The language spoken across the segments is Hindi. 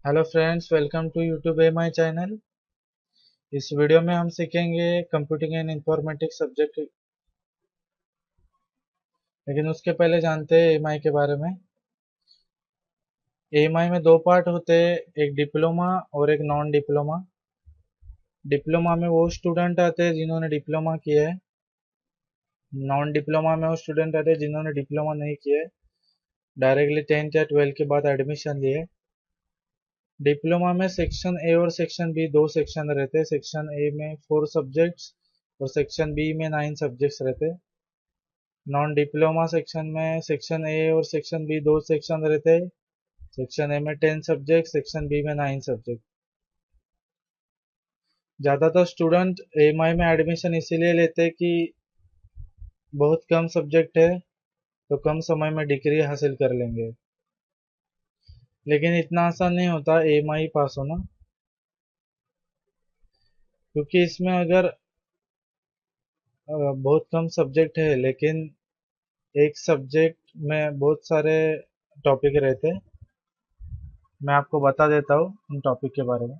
Hello friends, welcome to YouTube a my channel. इस वीडियो में हम सीखेंगे कंप्यूटिंग एंड इंफॉर्मेटिक्स सब्जेक्ट। लेकिन उसके पहले जानते हैं एएमआई के बारे में। एएमआई में दो पार्ट होते हैं, एक डिप्लोमा और एक नॉन डिप्लोमा। डिप्लोमा में वो स्टूडेंट आते हैं जिन्होंने डिप्लोमा किया है। नॉन डिप्लोमा में वो स्टूडेंट आते हैं जिन्होंने डिप्लोमा नहीं किया है, डायरेक्टली 10th या 12th के बाद एडमिशन लिए। डिप्लोमा में सेक्शन ए और सेक्शन बी दो सेक्शन रहते हैं। सेक्शन ए में 4 सब्जेक्ट्स और सेक्शन बी में 9 सब्जेक्ट्स रहते हैं। नॉन डिप्लोमा सेक्शन में सेक्शन ए और सेक्शन बी दो सेक्शन रहते हैं। सेक्शन ए में 10 सब्जेक्ट, सेक्शन बी में 9 सब्जेक्ट। ज़्यादातर स्टूडेंट एएमआई में एडमिशन इसीलिए लेते हैं कि बहुत कम सब्जेक्ट है तो कम समय में डिग्री हासिल कर लेंगे। लेकिन इतना आसान नहीं होता एएमआई पास होना, क्योंकि इसमें अगर बहुत कम सब्जेक्ट है लेकिन एक सब्जेक्ट में बहुत सारे टॉपिक रहते हैं। मैं आपको बता देता हूँ उन टॉपिक के बारे में।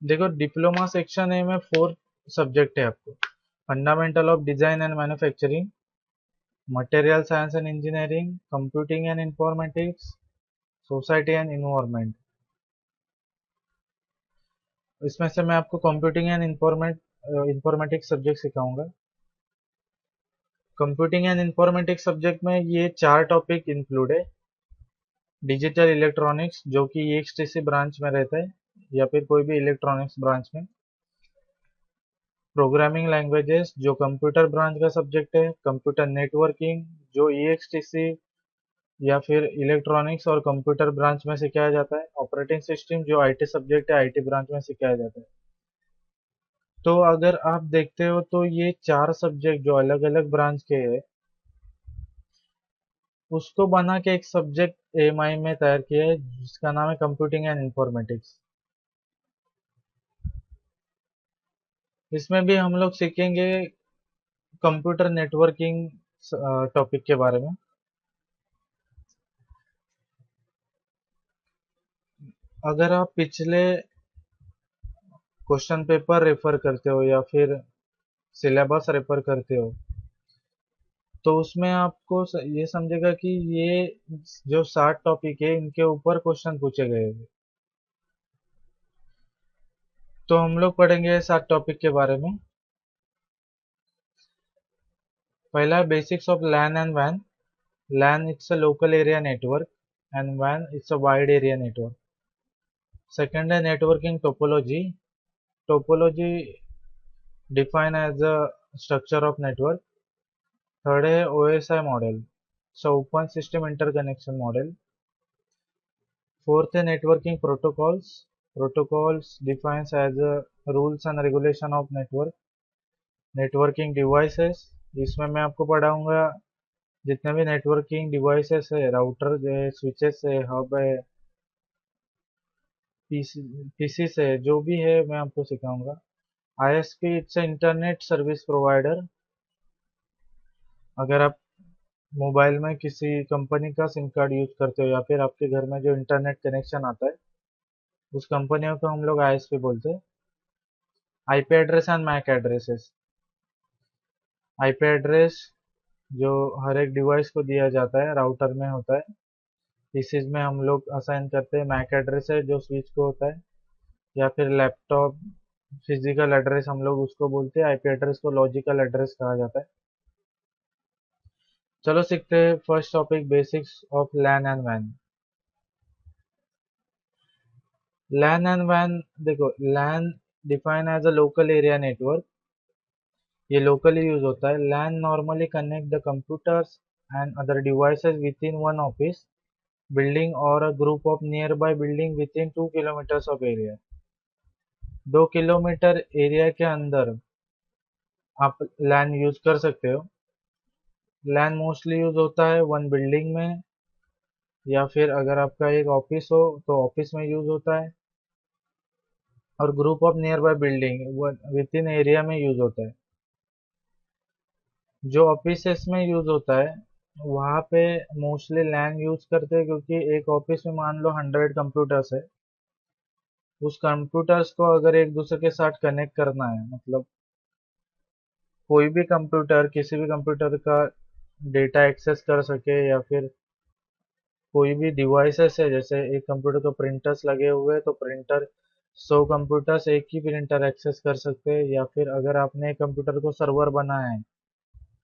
देखो, डिप्लोमा सेक्शन ए में 4 सब्जेक्ट है आपको। Fundamental of design and manufacturing, material science and engineering, computing and informatics, society and environment. इसमें से मैं आपको कंप्यूटिंग एंड इंफॉर्मेटिक्स सब्जेक्ट सिखाऊंगा। कंप्यूटिंग एंड इंफॉर्मेटिक्स सब्जेक्ट में ये 4 टॉपिक इंक्लूड है। डिजिटल इलेक्ट्रॉनिक्स, जो कि ईएक्सटीसी ब्रांच में रहता है या फिर कोई भी इलेक्ट्रॉनिक्स ब्रांच में। प्रोग्रामिंग लैंग्वेजेस, जो कंप्यूटर ब्रांच का सब्जेक्ट है। कंप्यूटर नेटवर्किंग, जो ईएक्सटीसी या फिर इलेक्ट्रॉनिक्स और कंप्यूटर ब्रांच में सिखाया जाता है। ऑपरेटिंग सिस्टम, जो आईटी सब्जेक्ट है, आईटी ब्रांच में सिखाया जाता है। तो अगर आप देखते हो तो ये 4 सब्जेक्ट जो अलग अलग ब्रांच के हैं, उसको बना के एक सब्जेक्ट एएमआई में तैयार किया है जिसका नाम है कंप्यूटिंग एंड इंफॉर्मेटिक्स। इसमें भी हम लोग सीखेंगे कंप्यूटर नेटवर्किंग टॉपिक के बारे में। अगर आप पिछले क्वेश्चन पेपर रेफर करते हो या फिर सिलेबस रेफर करते हो तो उसमें आपको ये समझेगा कि ये जो 7 टॉपिक है इनके ऊपर क्वेश्चन पूछे गए हैं। तो हम लोग पढ़ेंगे 7 टॉपिक के बारे में। पहला है बेसिक्स ऑफ लैन एंड वैन। लैन it's a local area network and when it's a wide area network. Second है networking topology. Topology define as a structure of network. Third है OSI model, so open system interconnection model. Fourth है networking protocols. Protocols defines as rules and regulation of network. Networking devices, इसमें मैं आपको पढ़ाऊंगा जितने भी नेटवर्किंग डिवाइसेस है, राउटर है, स्विचेस है, हब है, पीसी से जो भी है मैं आपको सिखाऊंगा। ISP it's internet service provider. अगर आप मोबाइल में किसी कंपनी का सिम कार्ड यूज करते हो या फिर आपके घर में जो इंटरनेट कनेक्शन आता है उस कंपनियों को हम लोग आईएसपी बोलते हैं। IP address and MAC addresses. IP address जो हर एक डिवाइस को दिया जाता है, राउटर में होता है, पीसीज में हम लोग असाइन करते हैं। मैक एड्रेस है जो स्विच को होता है, या फिर लैपटॉप फिजिकल एड्रेस हम लोग उसको बोलते हैं। आईपी एड्रेस को लॉजिकल एड्रेस कहा जाता है। चलो सीखते हैं first topic, basics of LAN and वैन। लैन एंड वैन, देखो, LAN define as a local area network. ये लोकली यूज होता है। LAN normally connect the computers and other devices within one office building और a group of near by building within 2 kilometres of area. 2 kilometre area के अंदर आप लैन यूज कर सकते हो। लैन मोस्टली यूज होता है वन बिल्डिंग में, या फिर अगर आपका एक ऑफिस हो तो ऑफिस में यूज होता है, और group of near by building with in area में यूज होता है। जो ऑफिस में यूज होता है वहाँ पे मोस्टली लैन यूज करते हैं, क्योंकि एक ऑफिस में मान लो 100 कंप्यूटर्स है। उस कंप्यूटर्स को अगर एक दूसरे के साथ कनेक्ट करना है, मतलब कोई भी कंप्यूटर किसी भी कंप्यूटर का डेटा एक्सेस कर सके, या फिर कोई भी डिवाइसेस है, जैसे एक कंप्यूटर को प्रिंटर्स लगे हुए हैं तो प्रिंटर 100 कंप्यूटर्स एक ही प्रिंटर एक्सेस कर सकते हैं, या फिर अगर आपने एक कंप्यूटर को सर्वर बनाया है,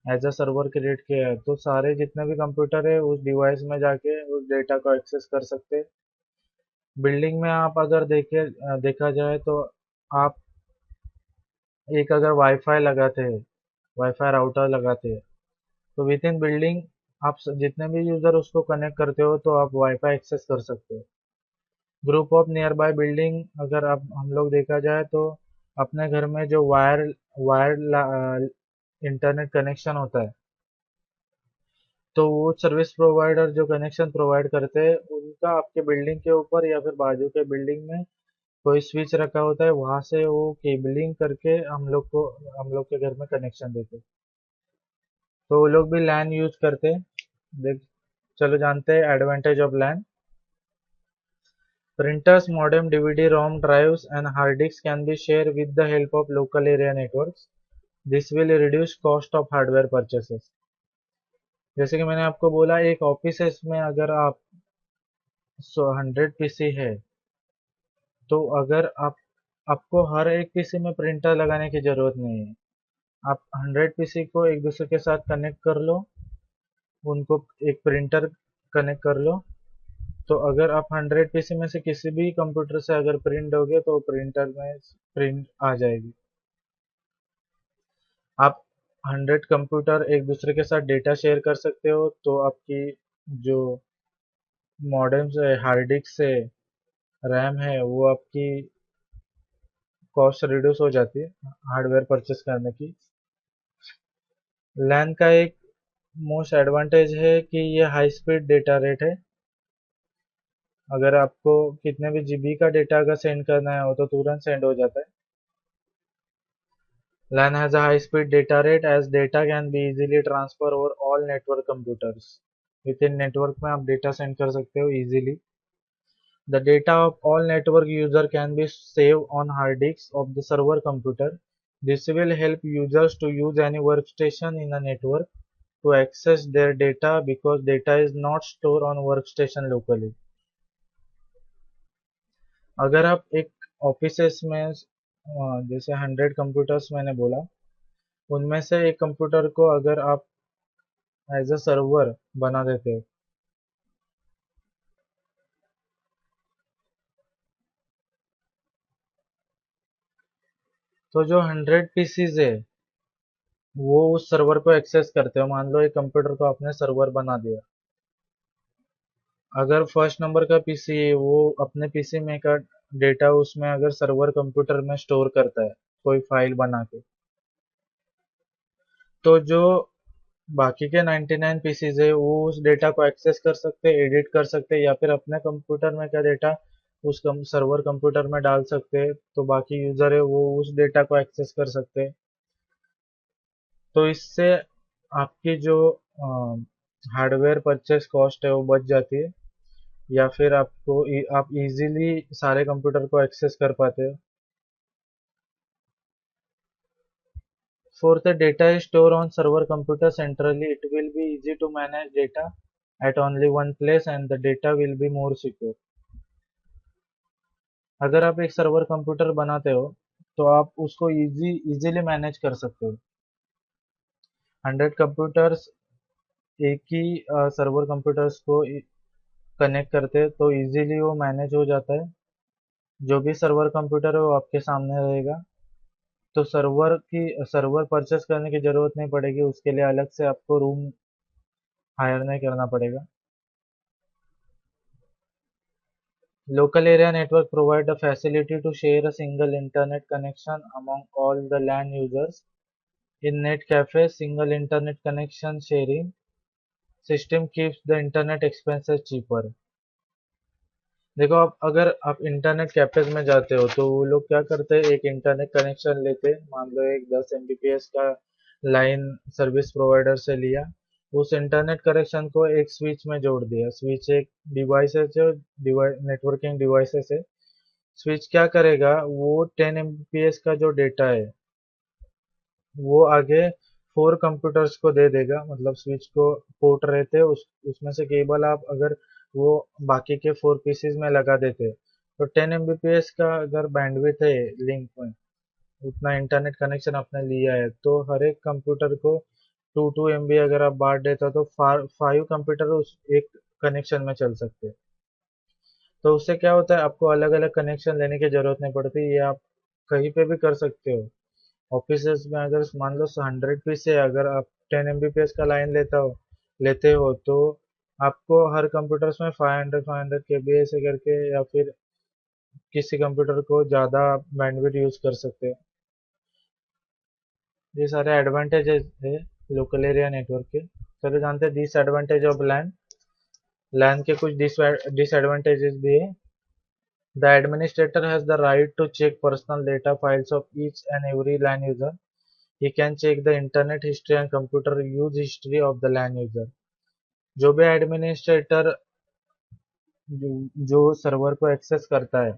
एज अ सर्वर क्रिएट किया है, तो सारे जितने भी कंप्यूटर है उस डिवाइस में जाके उस डेटा को एक्सेस कर सकते हैं। बिल्डिंग में आप अगर देखा जाए तो आप एक अगर वाईफाई लगाते हैं, वाईफाई राउटर लगाते हैं, तो विद इन बिल्डिंग आप जितने भी यूजर उसको कनेक्ट करते हो तो आप वाईफाई एक्सेस कर सकते हो। Group of near by building, अगर आप हम लोग देखा जाए तो अपने घर में जो वायर इंटरनेट कनेक्शन होता है, तो वो सर्विस प्रोवाइडर जो कनेक्शन प्रोवाइड करते हैं उनका आपके बिल्डिंग के ऊपर या फिर बाजू के बिल्डिंग में कोई स्विच रखा होता है, वहां से वो केबलिंग करके हम लोग के घर में कनेक्शन देते हैं। तो वो लोग भी लैन यूज करते हैं। देख चलो जानते हैं advantage of LAN. Printers, modem, DVD-ROM drives, and hard disks can be shared with the help of local area networks. This will reduce cost of hardware purchases. जैसे कि मैंने आपको बोला, एक ऑफिस में अगर आप 100 पीसी है, तो अगर आपको हर एक पीसी में प्रिंटर लगाने की जरूरत नहीं है। आप 100 पीसी को एक दूसरे के साथ कनेक्ट कर लो, उनको एक प्रिंटर कनेक्ट कर लो, तो अगर आप 100 पीसी में से किसी भी कंप्यूटर से अगर प्रिंट दोगे तो प्रिंटर में प्रिंट आ जाएगी। आप 100 कंप्यूटर एक दूसरे के साथ डेटा शेयर कर सकते हो, तो आपकी जो मॉडेम से हार्ड डिस्क से रैम है वो आपकी कॉस्ट रिड्यूस हो जाती है हार्डवेयर परचेस करने की। लैन का एक मोस्ट एडवांटेज है कि ये हाई स्पीड डेटा रेट है। अगर आपको कितने भी जीबी का डेटा अगर सेंड करना है, वो तो तुरंत सेंड हो जाता है। LAN has a high-speed data rate as data can be easily transferred over all network computers. Within network में आप data send कर सकते हो easily. The data of all network user can be saved on hard disks of the server computer. This will help users to use any workstation in a network to access their data because data is not stored on workstation locally. अगर आप एक ऑफिसेस में जैसे 100 कंप्यूटर्स मैंने बोला, उनमें से एक कंप्यूटर को अगर आप एज अ सर्वर बना देते हो, तो जो 100 पीसीज है वो उस सर्वर को एक्सेस करते हो। मान लो एक कंप्यूटर को आपने सर्वर बना दिया, अगर फर्स्ट नंबर का पीसी है वो अपने पीसी में का डेटा उसमें अगर सर्वर कंप्यूटर में स्टोर करता है कोई फाइल बना के, तो जो बाकी के 99 पीसीज है वो उस डेटा को एक्सेस कर सकते हैं, एडिट कर सकते हैं, या फिर अपने कंप्यूटर में का डेटा उस सर्वर कंप्यूटर में डाल सकते हैं, तो बाकी यूजर है वो उस डेटा को एक्सेस कर सकते हैं। तो इससे आपकी जो हार्डवेयर परचेस कॉस्ट है वो बच जाती है, या फिर आप इजीली सारे कंप्यूटर को एक्सेस कर पाते हो। Fourth, the data is stored on server computer centrally. It will be easy to manage data at only one place and the data will be more secure. अगर आप एक सर्वर कंप्यूटर बनाते हो तो आप उसको इजीली मैनेज कर सकते हो। 100 कंप्यूटर्स एक ही सर्वर कंप्यूटर्स को कनेक्ट करते हैं तो इजीली वो मैनेज हो जाता है। जो भी सर्वर कंप्यूटर है वो आपके सामने रहेगा, तो सर्वर परचेस करने की जरूरत नहीं पड़ेगी, उसके लिए अलग से आपको रूम हायर नहीं करना पड़ेगा। Local area network provide a facility to share a single internet connection among all the LAN users. In net cafes, single internet connection sharing system keeps the internet expenses cheaper. देखो, आप अगर आप इंटरनेट कैफेज में जाते हो तो वो लोग क्या करते हैं, एक इंटरनेट कनेक्शन लेते हैं, मान लो एक 10 Mbps का लाइन सर्विस प्रोवाइडर से लिया, उस इंटरनेट कनेक्शन को एक स्विच में जोड़ दिया। स्विच एक डिवाइस है जो नेटवर्किंग डिवाइसेस है। स्विच क्या करेगा, वो 10 एमबीपीएस का जो डेटा है वो आगे 4 कंप्यूटर्स को दे देगा। मतलब स्विच को पोर्ट रहते उसमें से केबल आप अगर वो बाकी के 4 पीसेस में लगा देते तो 10 एमबीपीएस का अगर बैंडविड्थ है लिंक में, उतना इंटरनेट कनेक्शन आपने लिया है, तो हर एक कंप्यूटर को 2 2 एमबी अगर आप बांट देता तो 5 कंप्यूटर उस एक कनेक्शन में चल सकते हैं। तो उससे क्या होता है, आपको अलग अलग कनेक्शन लेने की जरूरत नहीं पड़ती। ये आप कहीं पे भी कर सकते हो। ऑफिसेज में अगर मान लो 100 पीस है, अगर आप 10 एमबीपीएस का लाइन लेते हो तो आपको हर कंप्यूटर्स में 500 केबी ऐसे करके, या फिर किसी कंप्यूटर को ज़्यादा बैंडविड्थ यूज़ कर सकते हैं। ये सारे एडवांटेजेस है लोकल एरिया नेटवर्क के। चलो जानते हैं डिसएडवांटेज ऑफ लैन। लैन के कुछ डिसएडवांटेजेस भी है। The administrator has the right to check personal data files of each and every LAN user. He can check the internet history and computer use history of the LAN user. जो भी एडमिनिस्ट्रेटर जो सर्वर को एक्सेस करता है,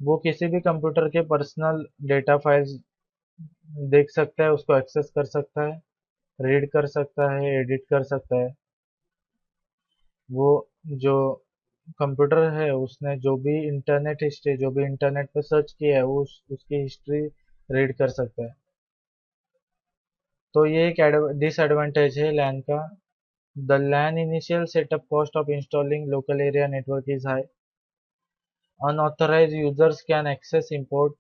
वो किसी भी कंप्यूटर के पर्सनल डेटा फाइल्स देख सकता है, उसको एक्सेस कर सकता है, रीड कर सकता है, एडिट कर सकता है। वो जो कंप्यूटर है उसने जो भी इंटरनेट हिस्ट्री, जो भी इंटरनेट पे सर्च किया है, वो उसकी हिस्ट्री रीड कर सकता है। तो ये एक डिसएडवांटेज है लैन का। The LAN initial setup cost of installing local area network is high. Unauthorized users can access import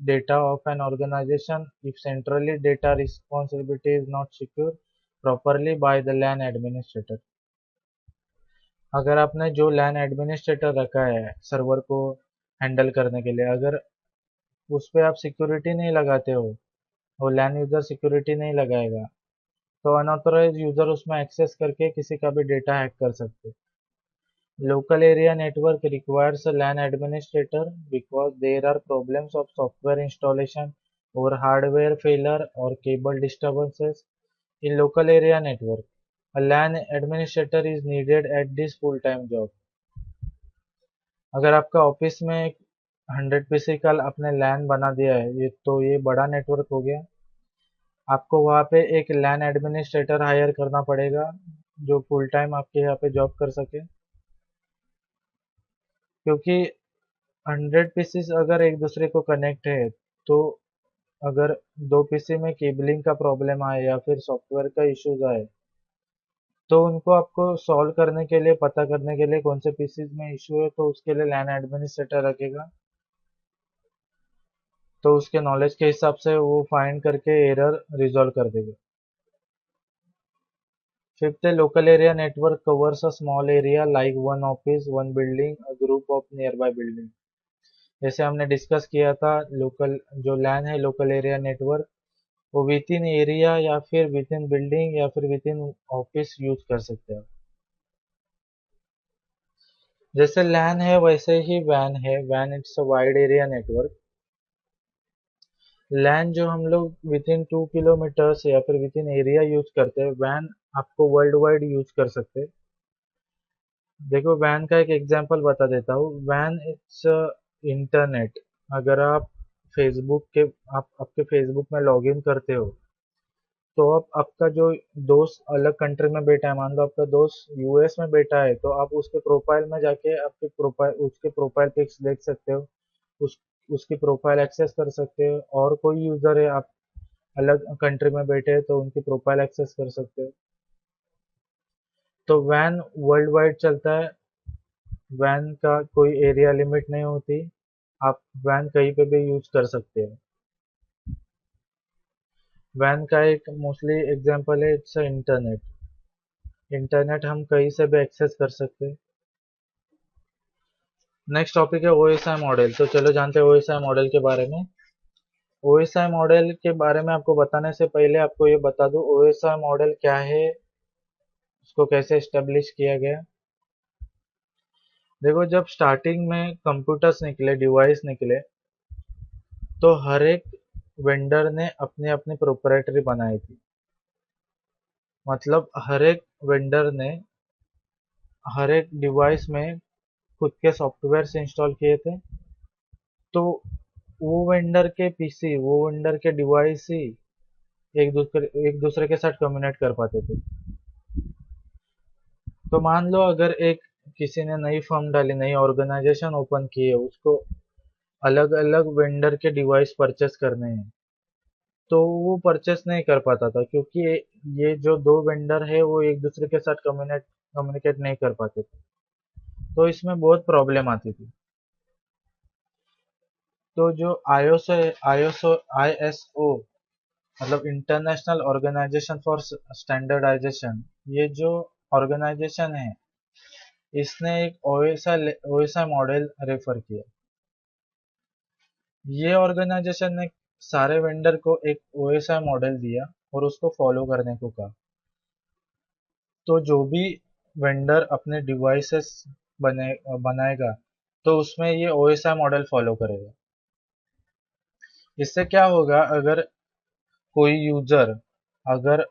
data of an organization if centrally data responsibility is not secured properly by the LAN administrator. अगर आपने जो LAN एडमिनिस्ट्रेटर रखा है सर्वर को हैंडल करने के लिए, अगर उस पे आप सिक्योरिटी नहीं लगाते हो, वो LAN यूजर सिक्योरिटी नहीं लगाएगा, तो अनऑथोराइज यूजर उसमें एक्सेस करके किसी का भी डेटा हैक कर सकते। Local area network requires a LAN administrator because there are problems of software installation or hardware failure or cable disturbances in local area network. A LAN administrator is needed at this full-time job. अगर आपका ऑफिस में 100 पीसी का आपने लैन बना दिया है, ये तो ये बड़ा नेटवर्क हो गया। आपको वहाँ पे एक लैन एडमिनिस्ट्रेटर हायर करना पड़ेगा जो फुल टाइम आपके यहाँ पे जॉब कर सके, क्योंकि 100 पीसीस अगर एक दूसरे को कनेक्ट है तो अगर 2 पीसी में केबलिंग का प्रॉब्लम आए या फिर सॉफ्टवेयर का इश्यूज आए, तो उनको आपको सॉल्व करने के लिए, पता करने के लिए कौन से पीसीज में इश्यू है, तो उसके लिए लैन एडमिनिस्ट्रेटर रखेगा। तो उसके नॉलेज के हिसाब से वो फाइंड करके एरर रिजॉल्व कर देगा। Fifth, local area network covers a small area like one office, one building, a group of near by building. जैसे हमने डिस्कस किया था, लोकल जो लैन है लोकल एरिया नेटवर्क, वो विद इन एरिया या फिर विद इन बिल्डिंग या फिर विद इन ऑफिस यूज कर सकते हैं। जैसे लैन है वैसे ही वैन है। वैन it's a wide area network. LAN जो हम लोग विद इन 2 किलोमीटर्स या फिर विद इन एरिया यूज करते हैं, वैन आपको वर्ल्ड वाइड यूज कर सकते हैं। देखो वैन का एक एग्जांपल बता देता हूँ। वैन इट्स इंटरनेट। अगर आप फेसबुक के आपके फेसबुक में लॉगिन करते हो, तो अब आपका जो दोस्त अलग कंट्री में बैठा है, मान लो आपका दोस्त यूएस में बैठा है, तो आप उसके प्रोफाइल में जाके आपके प्रोफाइल उसके प्रोफाइल पिक्स देख सकते हो, उस उसकी प्रोफाइल एक्सेस कर सकते हो। और कोई यूजर है, आप अलग कंट्री में बैठे हैं, तो उनकी प्रोफाइल एक्सेस कर सकते हो। तो वैन वर्ल्ड वाइड चलता है। वैन का कोई एरिया लिमिट नहीं होती। आप वैन कहीं पे भी यूज कर सकते हो। वैन का एक मोस्टली एग्जांपल है इट्स इंटरनेट। इंटरनेट हम कहीं से भी एक्सेस कर सकते हैं। नेक्स्ट टॉपिक है ओएसआई मॉडल। तो चलो जानते हैं ओएसआई मॉडल के बारे में। ओएसआई मॉडल के बारे में आपको बताने से पहले आपको ये बता दूं ओएसआई मॉडल क्या है, उसको कैसे एस्टेब्लिश किया गया। देखो जब स्टार्टिंग में कंप्यूटर्स निकले, डिवाइस निकले, तो हर एक वेंडर ने अपनी अपनी प्रोप्राइटरी बनाई थी। मतलब हर एक वेंडर ने हर एक डिवाइस में खुद के सॉफ्टवेयर इंस्टॉल किए थे, तो वो वेंडर के डिवाइस ही एक दूसरे के साथ कम्युनिकेट कर पाते थे। तो मान लो अगर एक किसी ने नई फर्म डाली, नई ऑर्गेनाइजेशन ओपन की है, उसको अलग अलग वेंडर के डिवाइस परचेस करने हैं, तो वो परचेस नहीं कर पाता था, क्योंकि ये जो दो वेंडर है वो एक दूसरे के साथ कम्युनिकेट नहीं कर पाते थे, तो इसमें बहुत प्रॉब्लम आती थी। तो जो आईएसओ मतलब इंटरनेशनल ऑर्गेनाइजेशन फॉर स्टैंडर्डाइजेशन, ये जो ऑर्गेनाइजेशन है, इसने एक ओएसआई मॉडल रेफर किया। ये ऑर्गेनाइजेशन ने सारे वेंडर को एक ओएसआई मॉडल दिया और उसको फॉलो करने को कहा। तो जो भी वेंडर अपने डिवाइसेस बनाएगा, तो उसमें ये ओएसआई मॉडल फॉलो करेगा। इससे क्या होगा, अगर कोई यूजर अगर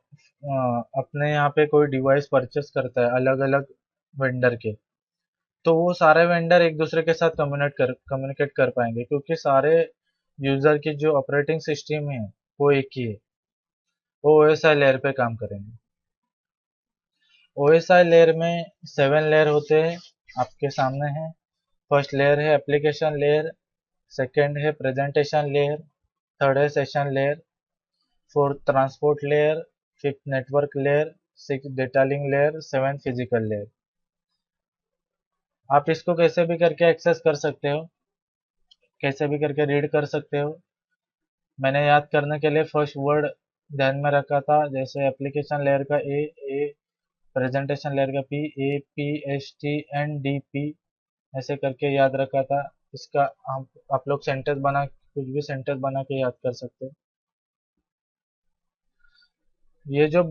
अपने यहाँ पे कोई डिवाइस परचेस करता है अलग अलग वेंडर के, तो वो सारे वेंडर एक दूसरे के साथ कम्युनिकेट कर पाएंगे, क्योंकि सारे यूजर की जो ऑपरेटिंग सिस्टम है वो एक ही है, वो ओएसआई लेयर पे काम करेंगे। ओएसआई लेयर में 7 लेयर होते हैं, आपके सामने है। फर्स्ट लेयर है एप्लीकेशन लेयर, सेकंड है प्रेजेंटेशन लेयर, थर्ड है session layer, fourth transport layer, fifth network layer, six data link layer, seven physical layer. आप इसको कैसे भी करके एक्सेस कर सकते हो, कैसे भी करके रीड कर सकते हो। मैंने याद करने के लिए फर्स्ट वर्ड ध्यान में रखा था, जैसे एप्लीकेशन लेयर का ए, प्रेजेंटेशन लेयर का P, A P H T N D P, ऐसे करके याद रखा था। इसका आप लोग कुछ भी सेंटेंस बना के याद कर सकते हो। ये जो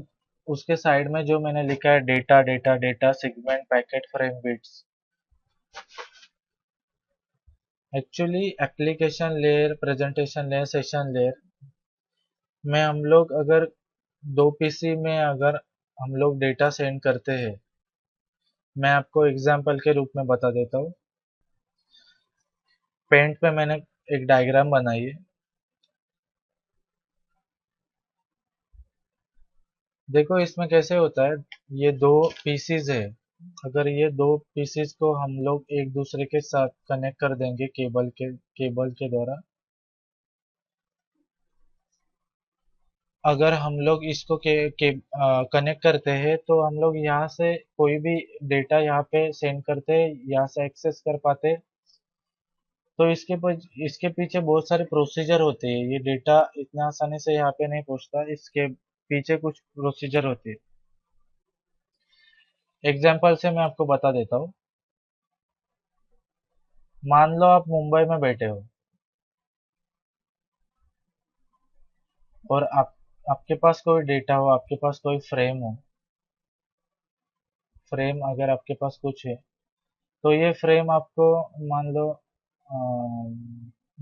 उसके साइड में जो मैंने लिखा है data data data segment packet frame bits, actually application layer, presentation layer, session layer में हम लोग अगर दो पीसी में अगर हम लोग डेटा सेंड करते हैं, मैं आपको एग्जांपल के रूप में बता देता हूँ। पेंट पे मैंने एक डायग्राम बनाई है। देखो इसमें कैसे होता है, ये दो पीसीज है। अगर ये दो पीसीज को हम लोग एक दूसरे के साथ कनेक्ट कर देंगे केबल के द्वारा, अगर हम लोग इसको कनेक्ट करते हैं, तो हम लोग यहाँ से कोई भी डेटा यहाँ पे सेंड करते हैं, यहाँ से एक्सेस कर पाते हैं। तो इसके पीछे बहुत सारे प्रोसीजर होते हैं, ये डेटा इतना आसानी से यहाँ पे नहीं पहुँचता, इसके पीछे कुछ प्रोसीजर होते हैं। एग्जाम्पल से मैं आपको बता देता हूँ। मान लो आप मुंबई में बैठे हो और आपके पास कोई डेटा हो, आपके पास कोई फ्रेम हो, फ्रेम अगर आपके पास कुछ है, तो ये फ्रेम आपको मान लो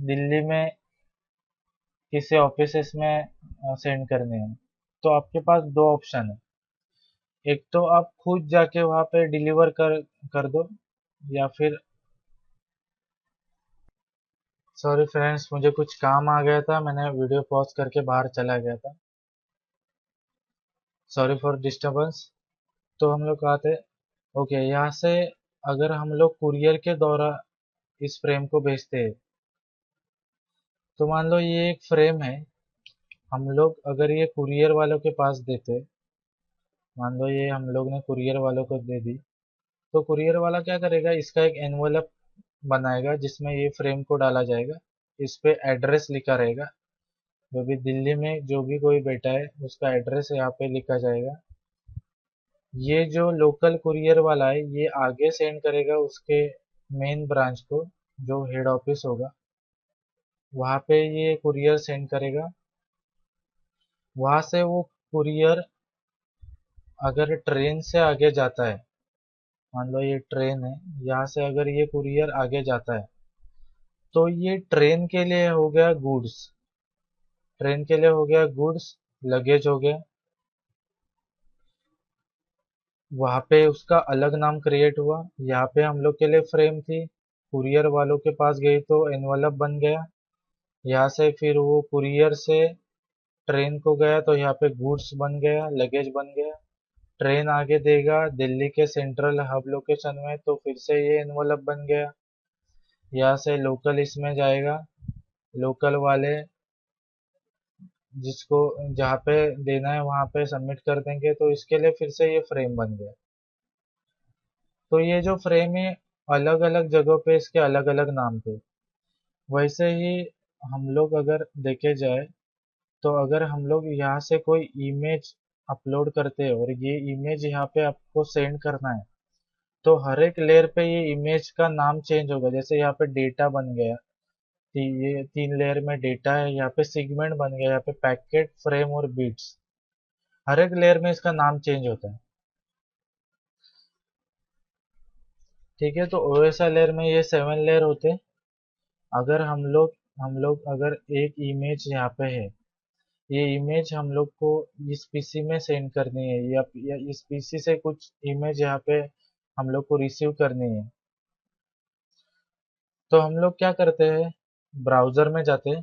दिल्ली में किसी ऑफिस में सेंड करने हैं। तो आपके पास दो ऑप्शन है, एक तो आप खुद जाके वहां पे डिलीवर कर दो, या फिर, सॉरी फ्रेंड्स, मुझे कुछ काम आ गया था, मैंने वीडियो पॉज करके बाहर चला गया था, सॉरी फॉर डिस्टरबेंस। तो हम लोग कहा थे, ओके, यहाँ से अगर हम लोग कुरियर के द्वारा इस फ्रेम को भेजते हैं, तो मान लो ये एक फ्रेम है, हम लोग अगर ये कुरियर वालों के पास देते, मान लो ये हम लोग ने कुरियर वालों को दे दी, तो कुरियर वाला क्या करेगा, इसका एक एनवलप बनाएगा जिसमें ये फ्रेम को डाला जाएगा। इस पे एड्रेस लिखा रहेगा, जो भी दिल्ली में जो भी कोई बैठा है उसका एड्रेस यहाँ पे लिखा जाएगा। ये जो लोकल कुरियर वाला है, ये आगे सेंड करेगा उसके मेन ब्रांच को, जो हेड ऑफिस होगा, वहाँ पे ये कुरियर सेंड करेगा। वहाँ से वो कुरियर अगर ट्रेन से आगे जाता है, मान लो ये ट्रेन है, यहाँ से अगर ये कुरियर आगे जाता है, तो ये ट्रेन के लिए हो गया गुड्स, ट्रेन के लिए हो गया गुड्स, लगेज हो गया। वहाँ पे उसका अलग नाम क्रिएट हुआ। यहाँ पे हम लोग के लिए फ्रेम थी, कुरियर वालों के पास गई तो एनवलप बन गया। यहाँ से फिर वो कुरियर से ट्रेन को गया तो यहाँ पे गुड्स बन गया, लगेज बन गया। ट्रेन आगे देगा दिल्ली के सेंट्रल हब लोकेशन में तो फिर से ये एनवलप बन गया। यहाँ से लोकल इसमें जाएगा, लोकल वाले जिसको जहाँ पे देना है वहाँ पे सबमिट कर देंगे तो इसके लिए फिर से ये फ्रेम बन गया। तो ये जो फ्रेम है अलग अलग जगहों पे इसके अलग अलग नाम थे। वैसे ही हम लोग अगर देखे जाए तो अगर हम लोग यहाँ से कोई इमेज अपलोड करते हैं और ये इमेज यहाँ पे आपको सेंड करना है तो हर एक लेयर पे ये इमेज का नाम चेंज होगा। जैसे यहाँ पे डेटा बन गया, ये 3 लेयर में डेटा है, यहाँ पे सेगमेंट बन गया, यहाँ पे पैकेट, फ्रेम और बिट्स। हर एक लेयर में इसका नाम चेंज होता है। ठीक है, तो ओएसआई लेयर में ये 7 लेयर होते हैं। अगर हम लोग अगर एक इमेज यहाँ पे है, ये इमेज हम लोग को इस पीसी में सेंड करनी है या इस पीसी से कुछ इमेज यहाँ पे हम लोग को रिसीव करनी है तो हम लोग क्या करते हैं, ब्राउजर में जाते हैं।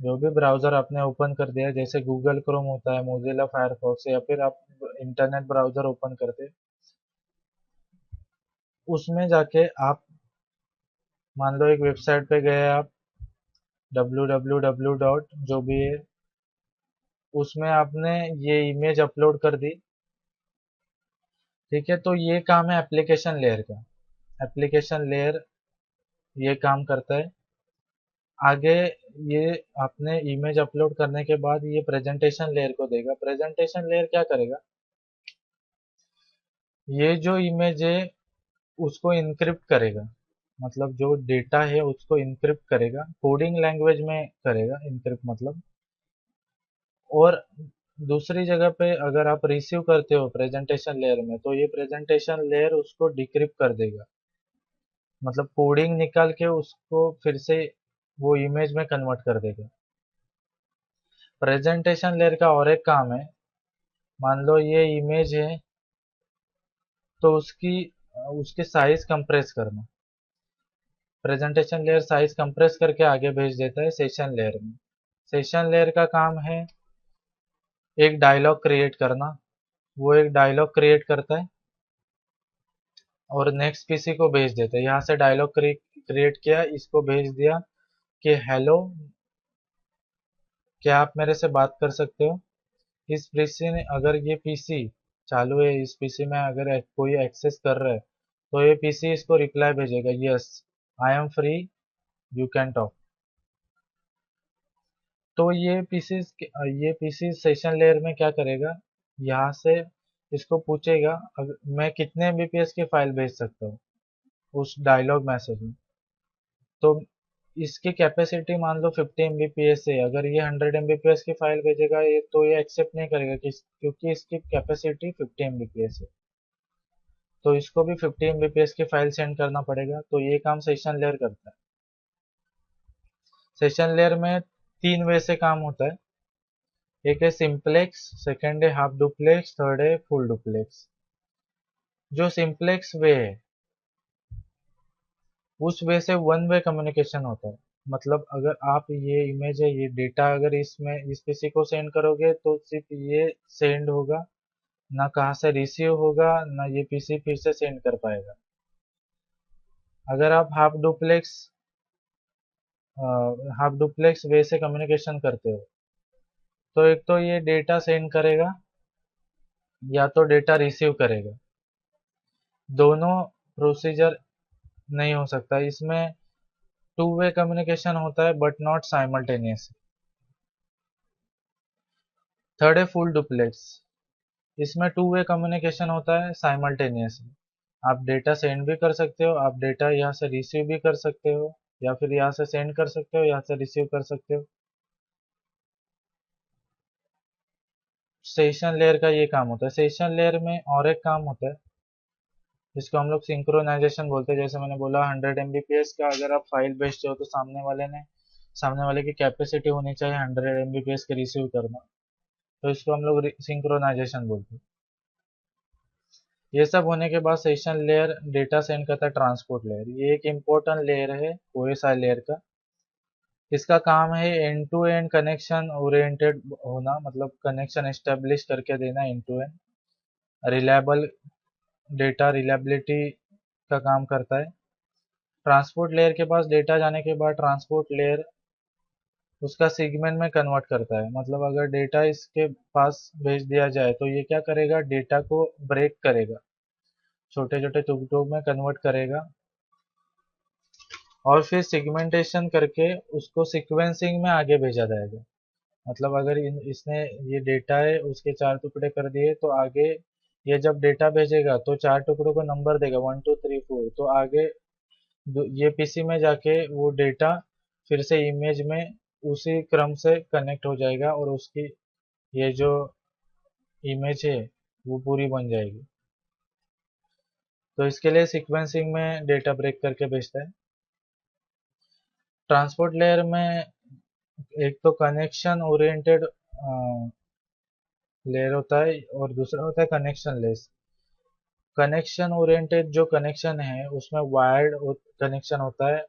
जो भी ब्राउजर आपने ओपन कर दिया, जैसे गूगल क्रोम होता है, मोजिला फायरफॉक्स, या फिर आप इंटरनेट ब्राउजर ओपन करते, उसमें जाके आप मान लो एक वेबसाइट पे गए आप, www डॉट जो भी है, उसमें आपने ये इमेज अपलोड कर दी। ठीक है, तो ये काम है एप्लीकेशन लेयर का। एप्लीकेशन लेयर ये काम करता है। आगे ये आपने इमेज अपलोड करने के बाद ये प्रेजेंटेशन लेयर को देगा। प्रेजेंटेशन लेयर क्या करेगा, ये जो इमेज है उसको इनक्रिप्ट करेगा। मतलब जो डेटा है उसको इनक्रिप्ट करेगा, कोडिंग लैंग्वेज में करेगा इनक्रिप्ट मतलब। और दूसरी जगह पे अगर आप रिसीव करते हो प्रेजेंटेशन लेयर में तो ये प्रेजेंटेशन लेयर उसको डिक्रिप्ट कर देगा। मतलब कोडिंग निकाल के उसको फिर से वो इमेज में कन्वर्ट कर देगा। प्रेजेंटेशन लेयर का और एक काम है, मान लो ये इमेज है तो उसकी उसके साइज कंप्रेस करना। प्रेजेंटेशन लेयर साइज कंप्रेस करके आगे भेज देता है सेशन लेयर में। सेशन लेयर का काम है एक डायलॉग क्रिएट करना। वो एक डायलॉग क्रिएट करता है और नेक्स्ट पीसी को भेज देता है। यहाँ से डायलॉग क्रिएट किया, इसको भेज दिया कि हेलो, क्या आप मेरे से बात कर सकते हो। इस पीसी ने अगर ये पीसी चालू है, इस पीसी में अगर कोई एक्सेस कर रहा है तो ये पीसी इसको रिप्लाई भेजेगा, yes I am free, you can talk. तो ये पीसी सेशन लेयर में क्या करेगा, यहाँ से इसको पूछेगा मैं कितने एमबीपीएस की फाइल भेज सकता हूँ उस डायलॉग मैसेज में। तो इसकी कैपेसिटी मान लो 50 एमबीपीएस है। अगर ये 100 एमबीपीएस की फाइल भेजेगा ये तो ये एक्सेप्ट नहीं करेगा क्योंकि इसकी कैपेसिटी 50 एमबीपीएस है। तो इसको भी 50 एमबीपीएस की फाइल सेंड करना पड़ेगा। तो ये काम सेशन लेयर करता है। सेशन लेयर में 3 वे से काम होता है। एक है सिंप्लेक्स, सेकंड है हाफ डुप्लेक्स, थर्ड है फुल डुप्लेक्स। जो सिंप्लेक्स वे है उस वे से 1 वे कम्युनिकेशन होता है। मतलब अगर आप ये इमेज है, ये डेटा अगर इसमें इस पीसी को सेंड करोगे तो सिर्फ ये सेंड होगा, ना कहाँ से रिसीव होगा, ना ये पीसी फिर से सेंड कर पाएगा। अगर आप हाफ डुप्लेक्स वे से कम्युनिकेशन करते हो तो एक तो ये डेटा सेंड करेगा या तो डेटा रिसीव करेगा। दोनों प्रोसीजर नहीं हो सकता इसमें। 2 वे कम्युनिकेशन होता है बट नॉट साइमल्टेनियस। थर्ड है फुल डुप्लेक्स। इसमें 2 वे कम्युनिकेशन होता है साइमल्टेनियस। आप डेटा सेंड भी कर सकते हो, आप डेटा यहाँ से रिसीव भी कर सकते हो, या फिर यहाँ से सेंड कर सकते हो, यहाँ से रिसीव कर सकते हो। सेशन लेयर का ये काम होता है। सेशन लेयर में और एक काम होता है जिसको हम लोग सिंक्रोनाइजेशन बोलते हैं। जैसे मैंने बोला 100 एमबीपीएस का अगर आप फाइल भेजते हो तो सामने वाले की कैपेसिटी होनी चाहिए 100 एमबीपीएस के रिसीव करना। तो इसको हम लोग सिंक्रोनाइजेशन बोलते हैं। ये सब होने के बाद सेशन लेयर डेटा सेंड करता है ट्रांसपोर्ट लेयर। ये एक इम्पोर्टेंट लेयर है ओएसआई लेयर का। इसका काम है end to end connection oriented होना, मतलब कनेक्शन एस्टेब्लिश करके देना end to end. Reliable data reliability का काम करता है। ट्रांसपोर्ट लेयर के पास डेटा जाने के बाद ट्रांसपोर्ट लेयर उसका सेगमेंट में कन्वर्ट करता है। मतलब अगर डेटा इसके पास भेज दिया जाए तो ये क्या करेगा, डेटा को ब्रेक करेगा, छोटे छोटे टुकड़ों में कन्वर्ट करेगा और फिर सेगमेंटेशन करके उसको सीक्वेंसिंग में आगे भेजा जाएगा। मतलब अगर इसने ये डेटा है उसके 4 टुकड़े कर दिए तो आगे ये जब डेटा भेजेगा तो 4 टुकड़ों को नंबर देगा 1 2 3 4, तो आगे ये पीसी में जाके वो डेटा फिर से इमेज में उसी क्रम से कनेक्ट हो जाएगा और उसकी ये जो इमेज है वो पूरी बन जाएगी। तो इसके लिए सीक्वेंसिंग में डेटा ब्रेक करके भेजता है। ट्रांसपोर्ट लेयर में एक तो कनेक्शन ओरिएंटेड लेयर होता है और दूसरा होता है कनेक्शन लेस। कनेक्शन ओरिएंटेड जो कनेक्शन है उसमें वायर्ड कनेक्शन होता है,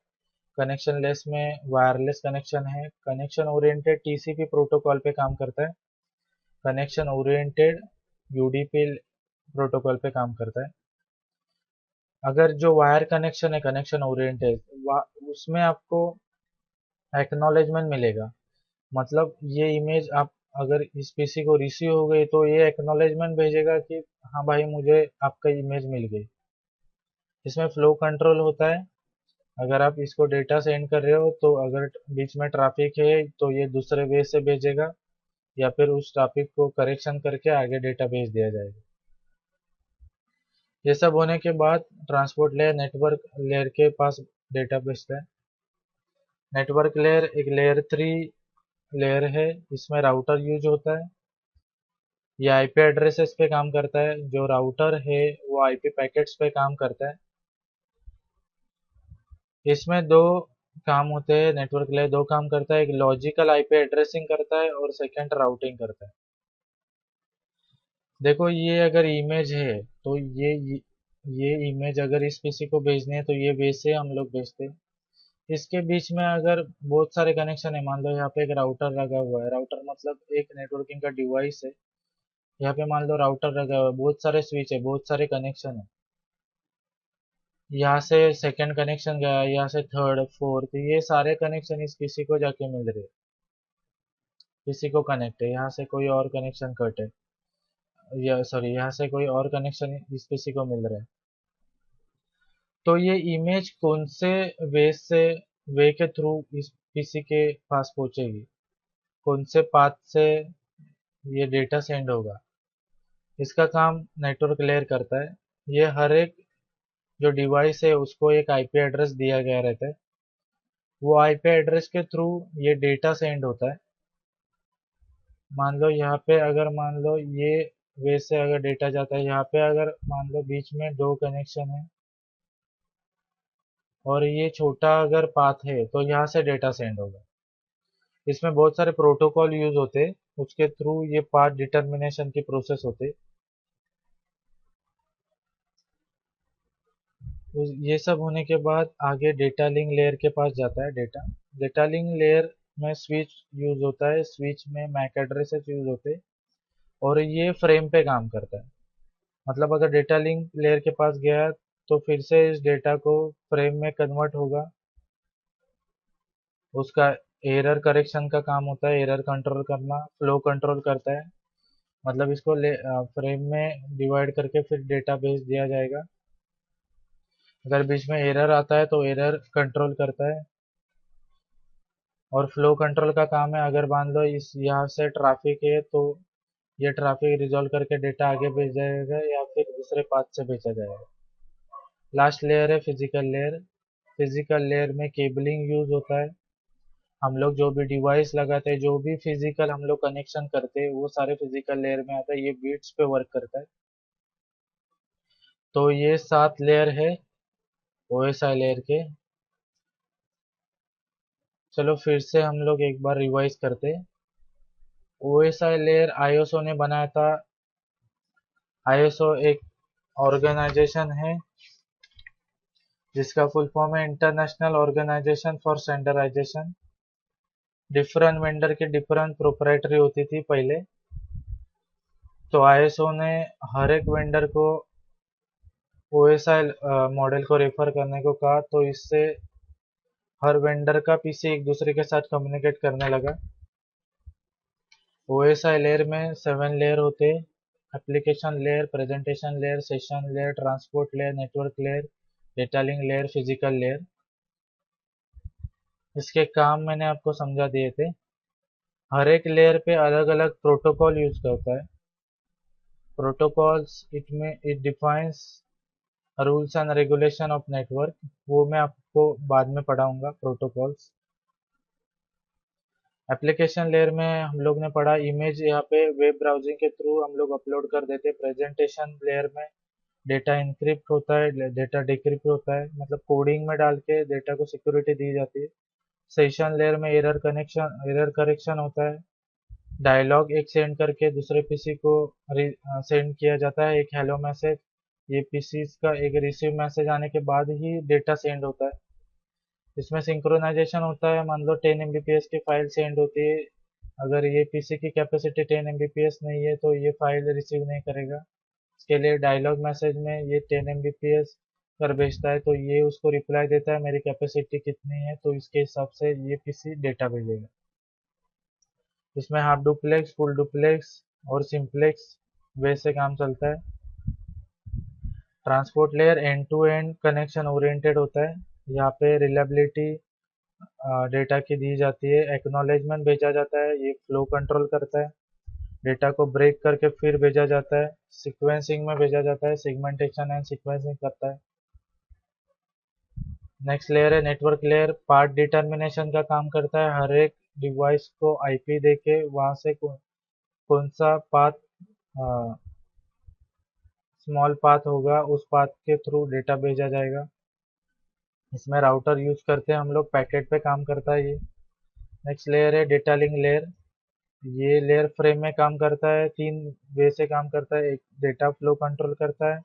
कनेक्शन लेस में वायरलेस कनेक्शन है। कनेक्शन ओरिएंटेड टीसीपी प्रोटोकॉल पे काम करता है, कनेक्शन ओरिएंटेड यूडीपी प्रोटोकॉल पे काम करता है। अगर जो वायर कनेक्शन है कनेक्शन ओरिएंटेड उसमें आपको एक्नॉलेजमेंट मिलेगा। मतलब ये इमेज आप अगर इस पीसी को रिसीव हो गई तो ये एक्नॉलेजमेंट भेजेगा कि हाँ भाई मुझे आपका इमेज मिल गई। इसमें फ्लो कंट्रोल होता है। अगर आप इसको डेटा सेंड कर रहे हो तो अगर बीच में ट्रैफिक है तो ये दूसरे वे से भेजेगा या फिर उस ट्रैफिक को करेक्शन करके आगे डेटा भेज दिया जाएगा। ये सब होने के बाद ट्रांसपोर्ट लेयर नेटवर्क लेयर के पास डेटा भेजता है। नेटवर्क लेयर एक लेयर 3 लेयर है, इसमें राउटर यूज होता है। ये आईपी एड्रेसेस पे काम करता है। जो राउटर है वो आईपी पैकेट्स पे काम करता है। इसमें दो काम होते हैं। नेटवर्क लेयर दो काम करता है, एक लॉजिकल आईपी एड्रेसिंग करता है और सेकंड राउटिंग करता है। देखो ये अगर इमेज है तो ये इमेज अगर इस पीसी को भेजनी है तो ये वैसे हम लोग भेजते हैं। इसके बीच में अगर बहुत सारे कनेक्शन है, मान लो यहाँ पे एक राउटर लगा हुआ है, राउटर मतलब एक नेटवर्किंग का डिवाइस है। यहाँ पे मान लो राउटर लगा हुआ है, बहुत सारे स्विच है, बहुत सारे कनेक्शन है। यहाँ से सेकंड कनेक्शन गया, यहाँ से थर्ड फोर्थ, ये सारे कनेक्शन इस पीसी को जाके मिल रहे हैं। पीसी को कनेक्ट है, यहाँ से कोई और कनेक्शन कट है, या सॉरी यहाँ से कोई और कनेक्शन इस पीसी को मिल रहा है। तो ये इमेज कौन से वे से वे के थ्रू इस पीसी के पास पहुंचेगी, कौन से पाथ से ये डेटा सेंड होगा, इसका काम नेटवर्क लेयर करता है। ये हर एक जो डिवाइस है उसको एक आईपी एड्रेस दिया गया रहता है। वो आईपी एड्रेस के थ्रू ये डेटा सेंड होता है। मान लो यहाँ पे अगर मान लो ये वे से अगर डेटा जाता है, यहाँ पे अगर मान लो बीच में दो कनेक्शन है और ये छोटा अगर पाथ है तो यहाँ से डेटा सेंड होगा। इसमें बहुत सारे प्रोटोकॉल यूज होते हैं, उसके थ्रू ये पाथ डिटर्मिनेशन की प्रोसेस होती है। ये सब होने के बाद आगे डेटा लिंक लेयर के पास जाता है डेटा। डेटा लिंक लेयर में स्विच यूज होता है, स्विच में मैक एड्रेसेस यूज होते हैं और ये फ्रेम पे काम करता है। मतलब अगर डेटा लिंक लेयर के पास गया तो फिर से इस डेटा को फ्रेम में कन्वर्ट होगा। उसका एरर करेक्शन का काम होता है, एरर कंट्रोल करना, फ्लो कंट्रोल करता है। मतलब इसको फ्रेम में डिवाइड करके फिर डेटा भेज दिया जाएगा। अगर बीच में एरर आता है तो एरर कंट्रोल करता है। और फ्लो कंट्रोल का काम है, अगर मान लो इस यहाँ से ट्रैफिक है तो ये ट्रैफिक रिजॉल्व करके डेटा आगे भेज जाएगा या फिर दूसरे पाथ से भेजा जाएगा। लास्ट लेयर है फिजिकल लेयर। फिजिकल लेयर में केबलिंग यूज होता है। हम लोग जो भी डिवाइस लगाते हैं, जो भी फिजिकल हम लोग कनेक्शन करते हैं वो सारे फिजिकल लेयर में आता है। ये बीट्स पे वर्क करता है। तो ये 7 लेयर है ओएसआई लेयर के। चलो फिर से हम लोग एक बार रिवाइज करते हैं। ओएसआई लेयर आईएसओ ने बनाया था। आईएसओ एक ऑर्गेनाइजेशन है जिसका फुल फॉर्म है international organization for standardization. Different vendor की डिफरेंट प्रोप्राइटरी होती थी पहले, तो आईएसओ ने हर एक वेंडर को ओएसआई मॉडल को रेफर करने को कहा, तो इससे हर वेंडर का पीसी एक दूसरे के साथ कम्युनिकेट करने लगा। ओएसआई लेयर में 7 लेयर होते हैं: application layer, presentation layer, session layer, transport layer, network layer, data link layer, physical layer. इसके काम मैंने आपको समझा दिए थे। हर एक लेयर पे अलग अलग प्रोटोकॉल यूज करता है। Protocols it defines rules and regulation of network, वो मैं आपको बाद में पढ़ाऊंगा प्रोटोकॉल्स। एप्लीकेशन लेयर में हम लोग ने पढ़ा इमेज, यहाँ पे वेब ब्राउजिंग के थ्रू हम लोग अपलोड कर देते। प्रेजेंटेशन लेयर में डेटा इनक्रिप्ट होता है, डेटा डिक्रिप्ट होता है, मतलब कोडिंग में डाल के डेटा को सिक्योरिटी दी जाती है। सेशन लेयर में एरर करेक्शन होता है। डायलॉग एक सेंड करके दूसरे पीसी को सेंड किया जाता है, एक हेलो मैसेज। ये पीसी का एक रिसीव मैसेज आने के बाद ही डेटा सेंड होता है। इसमें सिंक्रोनाइजेशन होता है। मान लो 10 एमबीपीएस की फाइल सेंड होती है, अगर ये पीसी की कैपेसिटी 10 एमबीपीएस नहीं है तो ये फाइल रिसीव नहीं करेगा। इसके लिए डायलॉग मैसेज में ये 10 एमबीपीएस कर भेजता है, तो ये उसको रिप्लाई देता है मेरी कैपेसिटी कितनी है, तो इसके हिसाब से ये पीसी डेटा भेजेगा। इसमें हाफ डुप्लेक्स, फुल डुप्लेक्स और सिंप्लेक्स वे से काम चलता है। Transport layer end to end connection oriented होता है। यहाँ पे रिलायबिलिटी डेटा की दी जाती है। एक्नॉलेजमेंट भेजा जाता है, ये फ्लो कंट्रोल करता है। डेटा को ब्रेक करके फिर भेजा जाता है। सीक्वेंसिंग में भेजा जाता है, सेगमेंटेशन एंड सीक्वेंसिंग करता है। नेक्स्ट लेयर है नेटवर्क लेयर, पाथ डिटर्मिनेशन का काम करता है। हर एक डिवाइस को आईपी देके वहां से कौन सा पाथ स्मॉल पाथ होगा, उस पाथ के थ्रू डेटा भेजा जाएगा। इसमें राउटर यूज करते हैं हम लोग, पैकेट पे काम करता है ये। नेक्स्ट लेयर है डेटा लिंक लेयर। ये लेयर फ्रेम में काम करता है, 3 वे से काम करता है। एक डेटा फ्लो कंट्रोल करता है,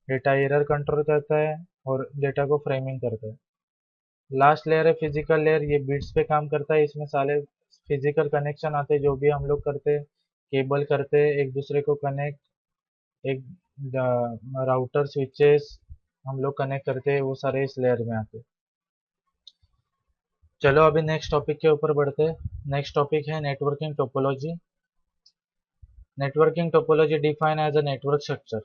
डेटा एरर कंट्रोल करता है और डेटा को फ्रेमिंग करता है। लास्ट लेयर है फिजिकल लेयर, ये बिट्स पे काम करता है। इसमें सारे फिजिकल कनेक्शन आते हैं जो भी हम लोग करते हैं, केबल करते हैं एक दूसरे को कनेक्ट, एक राउटर स्विचेस हम लोग कनेक्ट करते हैं, वो सारे इस लेयर में आते हैं। चलो अभी नेक्स्ट टॉपिक के ऊपर बढ़ते हैं। नेक्स्ट टॉपिक है networking topology. Networking topology define as a network structure.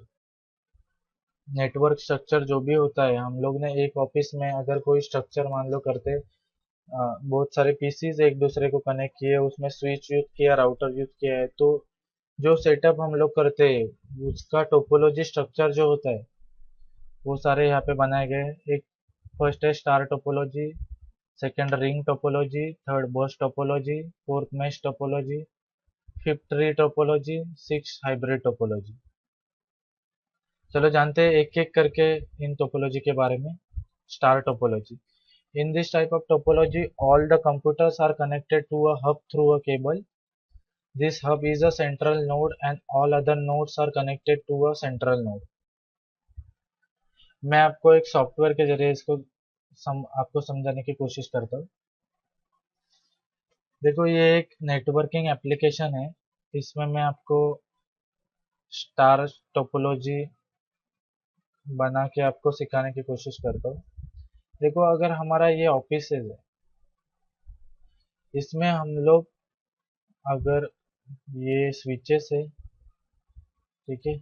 Network structure जो भी होता है, हम लोग ने एक ऑफिस में अगर कोई स्ट्रक्चर मान लो करते, बहुत सारे पीसीज एक दूसरे को कनेक्ट किए, उसमें स्विच यूज किया, राउटर यूज किया है, तो जो सेटअप हम लोग करते हैं उसका टोपोलॉजी स्ट्रक्चर जो होता है वो सारे यहाँ पे बनाए गए हैं। एक फर्स्ट है star topology, second ring topology, third बस topology, fourth mesh topology, fifth tree topology, six hybrid topology. चलो जानते हैं एक एक करके इन टोपोलॉजी के बारे में। Star topology. In this type of topology, all the computers are connected to a hub through a cable. This hub is a central node and all other nodes are connected to a central node. मैं आपको एक सॉफ्टवेयर के जरिए इसको आपको समझाने की कोशिश करता हूँ। देखो ये एक नेटवर्किंग एप्लीकेशन है, इसमें मैं आपको स्टार टोपोलॉजी बना के आपको सिखाने की कोशिश करता हूँ। देखो अगर हमारा ये ऑफिस है, इसमें हम लोग अगर ये स्विचेस है, ठीक है,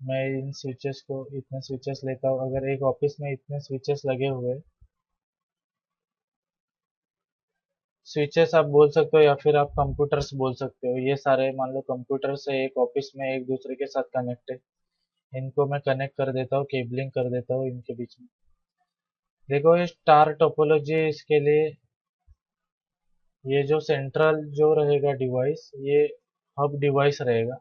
मैं इन स्विचेस को इतने स्विचेस लेता हूँ। अगर एक ऑफिस में इतने स्विचेस लगे हुए, स्विचेस आप बोल सकते हो या फिर आप कंप्यूटर्स बोल सकते हो, ये सारे मान लो कंप्यूटर्स है एक ऑफिस में एक दूसरे के साथ कनेक्ट है। इनको मैं कनेक्ट कर देता हूँ, केबलिंग कर देता हूँ इनके बीच में। देखो ये स्टार टोपोलॉजी, इसके लिए ये जो सेंट्रल जो रहेगा डिवाइस, ये हब डिवाइस रहेगा,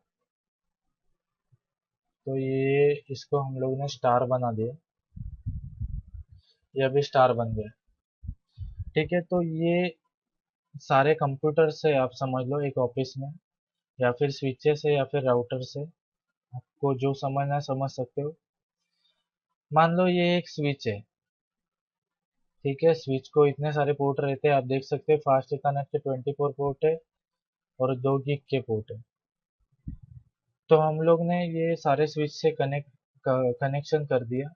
तो ये इसको हम लोग ने स्टार बना दिया, ये अभी स्टार बन गया, ठीक है। तो ये सारे कंप्यूटर से आप समझ लो एक ऑफिस में, या फिर स्विचेस है या फिर राउटर से, आपको जो समझना है समझ सकते हो। मान लो ये एक स्विच है, ठीक है। स्विच को इतने सारे पोर्ट रहते हैं, आप देख सकते हैं फास्ट इथरनेट के 24 पोर्ट है और 2 गीग के पोर्ट है। तो हम लोग ने ये सारे स्विच से कनेक्शन कर दिया,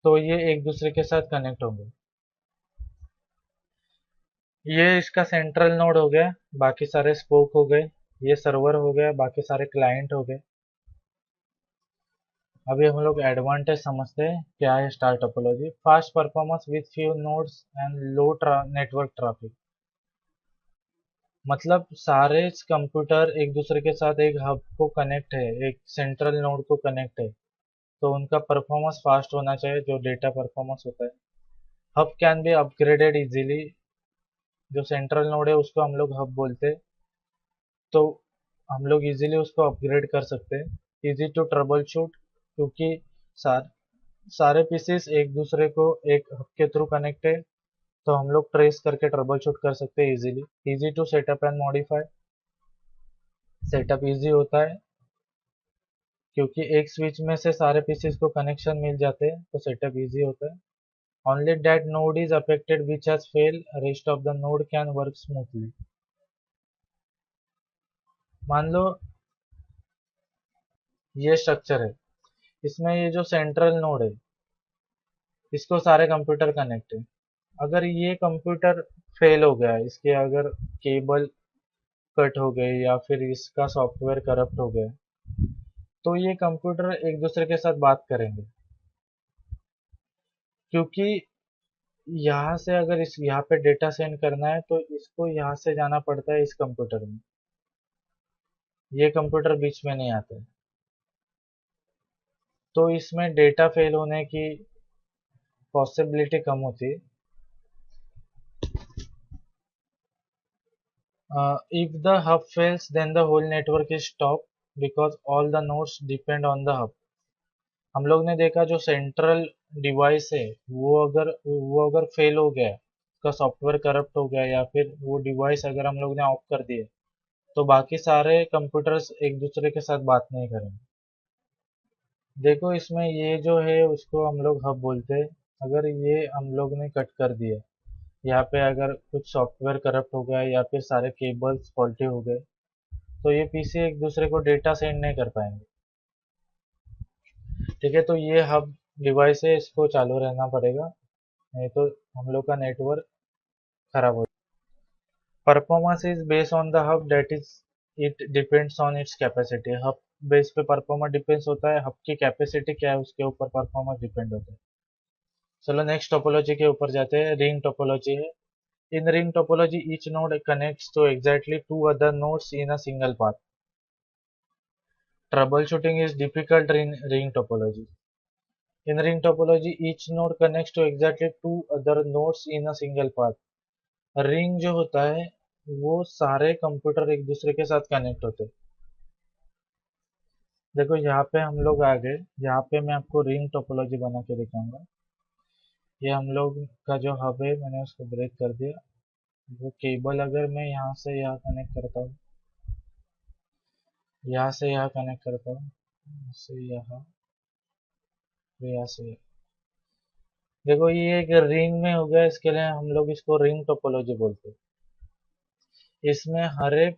तो ये एक दूसरे के साथ कनेक्ट होंगे। ये इसका सेंट्रल नोड हो गया, बाकी सारे स्पोक हो गए। ये सर्वर हो गया, बाकी सारे क्लाइंट हो गए। अभी हम लोग एडवांटेज समझते हैं क्या है star topology. Fast performance with few nodes and low network traffic. मतलब सारे कंप्यूटर एक दूसरे के साथ एक हब को कनेक्ट है, एक सेंट्रल नोड को कनेक्ट है, तो उनका परफॉर्मेंस फास्ट होना चाहिए, जो डेटा परफॉर्मेंस होता है। Hub can be upgraded easily. जो सेंट्रल नोड है उसको हम लोग हब बोलते हैं, तो हम लोग इजीली उसको अपग्रेड कर सकते हैं। इजी टू ट्रबल शूट, क्योंकि सार, सारे पीसेस एक दूसरे को एक हब के थ्रू कनेक्ट है, तो हम लोग ट्रेस करके ट्रबल शूट कर सकते हैं easily. Easy to setup and modify. Setup easy होता है क्योंकि एक स्विच में से सारे पीसेस को कनेक्शन मिल जाते हैं, तो सेटअप इजी होता है। Only that node is affected which has fail, rest of the node can work smoothly. मान लो ये स्ट्रक्चर है, इसमें ये जो सेंट्रल नोड है इसको सारे कंप्यूटर कनेक्ट है। अगर ये कंप्यूटर फेल हो गया, इसके अगर केबल कट हो गए या फिर इसका सॉफ्टवेयर करप्ट हो गया, तो ये कंप्यूटर एक दूसरे के साथ बात करेंगे, क्योंकि यहाँ से अगर इस यहाँ पे डेटा सेंड करना है तो इसको यहाँ से जाना पड़ता है इस कंप्यूटर में। ये कंप्यूटर बीच में नहीं आता है, तो इसमें डेटा फेल होने की पॉसिबिलिटी कम होती है। If the hub fails, then the whole network is stopped because all the nodes depend on the hub. हम लोग ने देखा जो सेंट्रल डिवाइस है वो अगर फेल हो गया, उसका सॉफ्टवेयर करप्ट हो गया या फिर वो डिवाइस अगर हम लोग ने ऑफ कर दिया, तो बाकी सारे कंप्यूटर्स एक दूसरे के साथ बात नहीं करेंगे। देखो इसमें ये जो है उसको हम लोग हब बोलते हैं। अगर ये हम लोग ने कट कर दिया, यहाँ पे अगर कुछ सॉफ्टवेयर करप्ट हो गया या फिर सारे केबल्स फॉल्टी हो गए, तो ये पीसी एक दूसरे को डेटा सेंड नहीं कर पाएंगे। ठीक है, तो ये हब डिवाइस है, इसको चालू रहना पड़ेगा, नहीं तो हम लोग का नेटवर्क खराब हो। Performance is based on the hub, that is it depends on its capacity. Hub base पे परफॉर्मेंस डिपेंड्स होता है, हब की कैपेसिटी क्या है उसके ऊपर परफॉर्मेंस डिपेंड होता है। चलो नेक्स्ट टोपोलॉजी के ऊपर जाते हैं। रिंग टोपोलॉजी है। In ring topology each node connects to exactly two other nodes in a single path. Troubleshooting is difficult in ring topology. In ring topology, each node connects to exactly two other nodes in a single path. Ring जो होता है वो सारे कंप्यूटर एक दूसरे के साथ कनेक्ट होते हैं। देखो यहाँ पे हम लोग आ गए, यहाँ पे मैं आपको रिंग टोपोलॉजी बना के दिखाऊंगा। ये हम लोग का जो हब है मैंने उसको ब्रेक कर दिया। वो केबल अगर मैं यहाँ से यहाँ कनेक्ट करता हूँ, यहाँ से यहाँ कनेक्ट करता हूँ, से यहाँ, फिर यहाँ से यहाँ। देखो ये एक रिंग में हो गया, इसके लिए हम लोग इसको रिंग टोपोलॉजी बोलते हैं। इसमें हर एक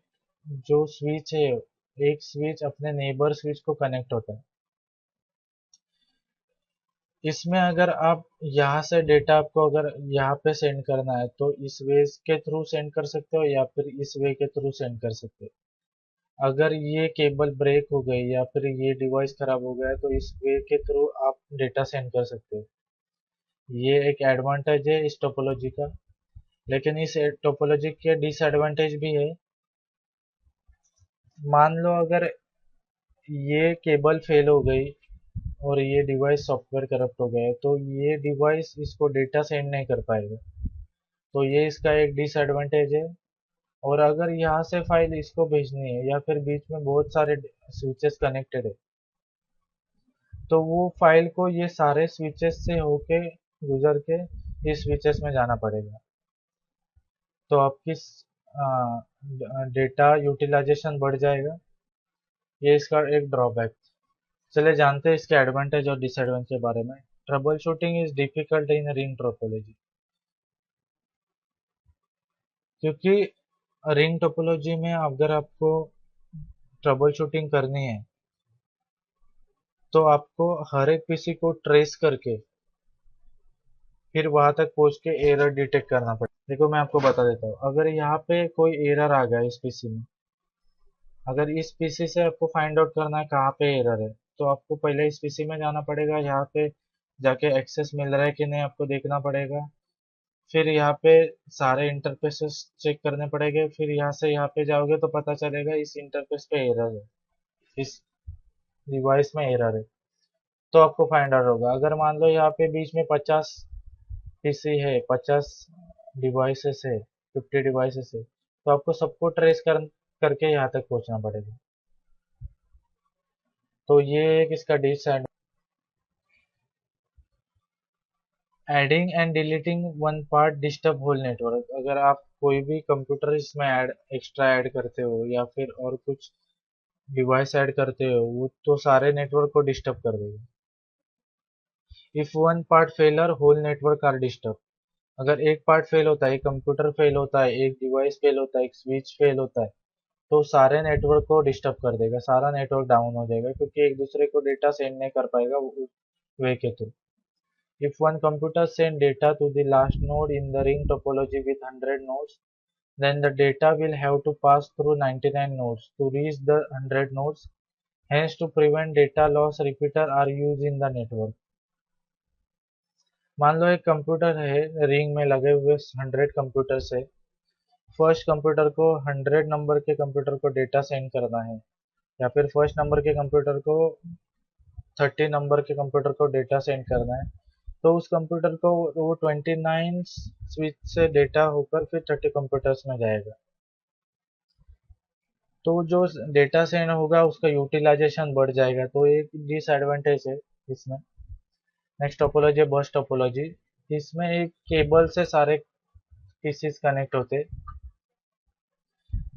जो स्विच है, एक स्विच अपने नेबर स्विच को कनेक्ट होता है। इसमें अगर आप यहाँ से डेटा आपको अगर यहाँ पे सेंड करना है तो इस वे के थ्रू सेंड कर सकते हो या फिर इस वे के थ्रू सेंड कर सकते हो। अगर ये केबल ब्रेक हो गई या फिर ये डिवाइस खराब हो गया है तो इस वे के थ्रू आप डेटा सेंड कर सकते हो। ये एक एडवांटेज है इस टोपोलॉजी का। लेकिन इस टोपोलॉजी के डिसएडवांटेज भी है। मान लो अगर ये केबल फेल हो गई और ये डिवाइस सॉफ्टवेयर करप्ट हो गया है, तो ये डिवाइस इसको डेटा सेंड नहीं कर पाएगा, तो ये इसका एक डिसएडवांटेज है। और अगर यहाँ से फाइल इसको भेजनी है या फिर बीच में बहुत सारे स्विचेस कनेक्टेड है, तो वो फाइल को ये सारे स्विचेस से होके गुजर के इस स्विचेस में जाना पड़ेगा, तो आपकी डेटा यूटिलाइजेशन बढ़ जाएगा। ये इसका एक ड्रॉबैक। चले जानते हैं इसके एडवांटेज और डिसएडवांटेज के बारे में। Trouble shooting is difficult in ring topology, क्योंकि रिंग टोपोलॉजी में अगर आपको ट्रबल शूटिंग करनी है तो आपको हर एक पीसी को ट्रेस करके फिर वहां तक पहुंच के एरर डिटेक्ट करना पड़ेगा। देखो मैं आपको बता देता हूँ, अगर यहाँ पे कोई एरर आ गया इस पीसी में, अगर इस पीसी से आपको फाइंड आउट करना है कहाँ पे एरर है, तो आपको पहले इस पीसी में जाना पड़ेगा, यहाँ पे जाके एक्सेस मिल रहा है कि नहीं आपको देखना पड़ेगा। फिर यहाँ पे सारे इंटरफेसेस चेक करने पड़ेंगे, फिर यहाँ से यहाँ पे जाओगे तो पता चलेगा इस इंटरफेस पे एरर है, इस डिवाइस में एरर है, तो आपको फाइंड आउट होगा। अगर मान लो यहाँ पे बीच में 50 पीसी है, 50 डिवाइसेस है, 50 डिवाइसेस है, तो आपको सबको ट्रेस करके यहाँ तक पहुँचना पड़ेगा। तो ये एक इसका disadvantage. Adding and deleting one part disturb whole network. अगर आप कोई भी कंप्यूटर इसमें एक्स्ट्रा ऐड करते हो या फिर और कुछ डिवाइस ऐड करते हो, वो तो सारे नेटवर्क को डिस्टर्ब कर देगा। If one part failure whole network are disturb. अगर एक पार्ट फेल होता है, एक कंप्यूटर फेल होता है, एक डिवाइस फेल होता है, एक स्विच फेल होता है, तो सारे नेटवर्क को डिस्टर्ब कर देगा, सारा नेटवर्क डाउन हो जाएगा, क्योंकि एक दूसरे को डेटा सेंड नहीं कर पाएगा उस वे के through. If one computer send data to the last node in the ring topology with 100 nodes, then the data will have to pass through 99 nodes to reach the 100 nodes. Hence, to prevent data loss, repeater are used in the network. मान लो एक कंप्यूटर है, रिंग में लगे हुए 100 कंप्यूटर्स है। फर्स्ट कंप्यूटर को 100 नंबर के कंप्यूटर को डेटा सेंड करना है, या फिर फर्स्ट नंबर के कंप्यूटर को 30 नंबर के कंप्यूटर को डेटा सेंड करना है, तो उस कंप्यूटर को वो 29 स्विच से डेटा होकर फिर 30 कंप्यूटर्स में जाएगा। तो जो डेटा सेंड होगा उसका यूटिलाइजेशन बढ़ जाएगा, तो एक डिसएडवांटेज है इसमें। नेक्स्ट टोपोलॉजी है बस टोपोलॉजी। इसमें एक केबल से सारे पीसीस कनेक्ट होते,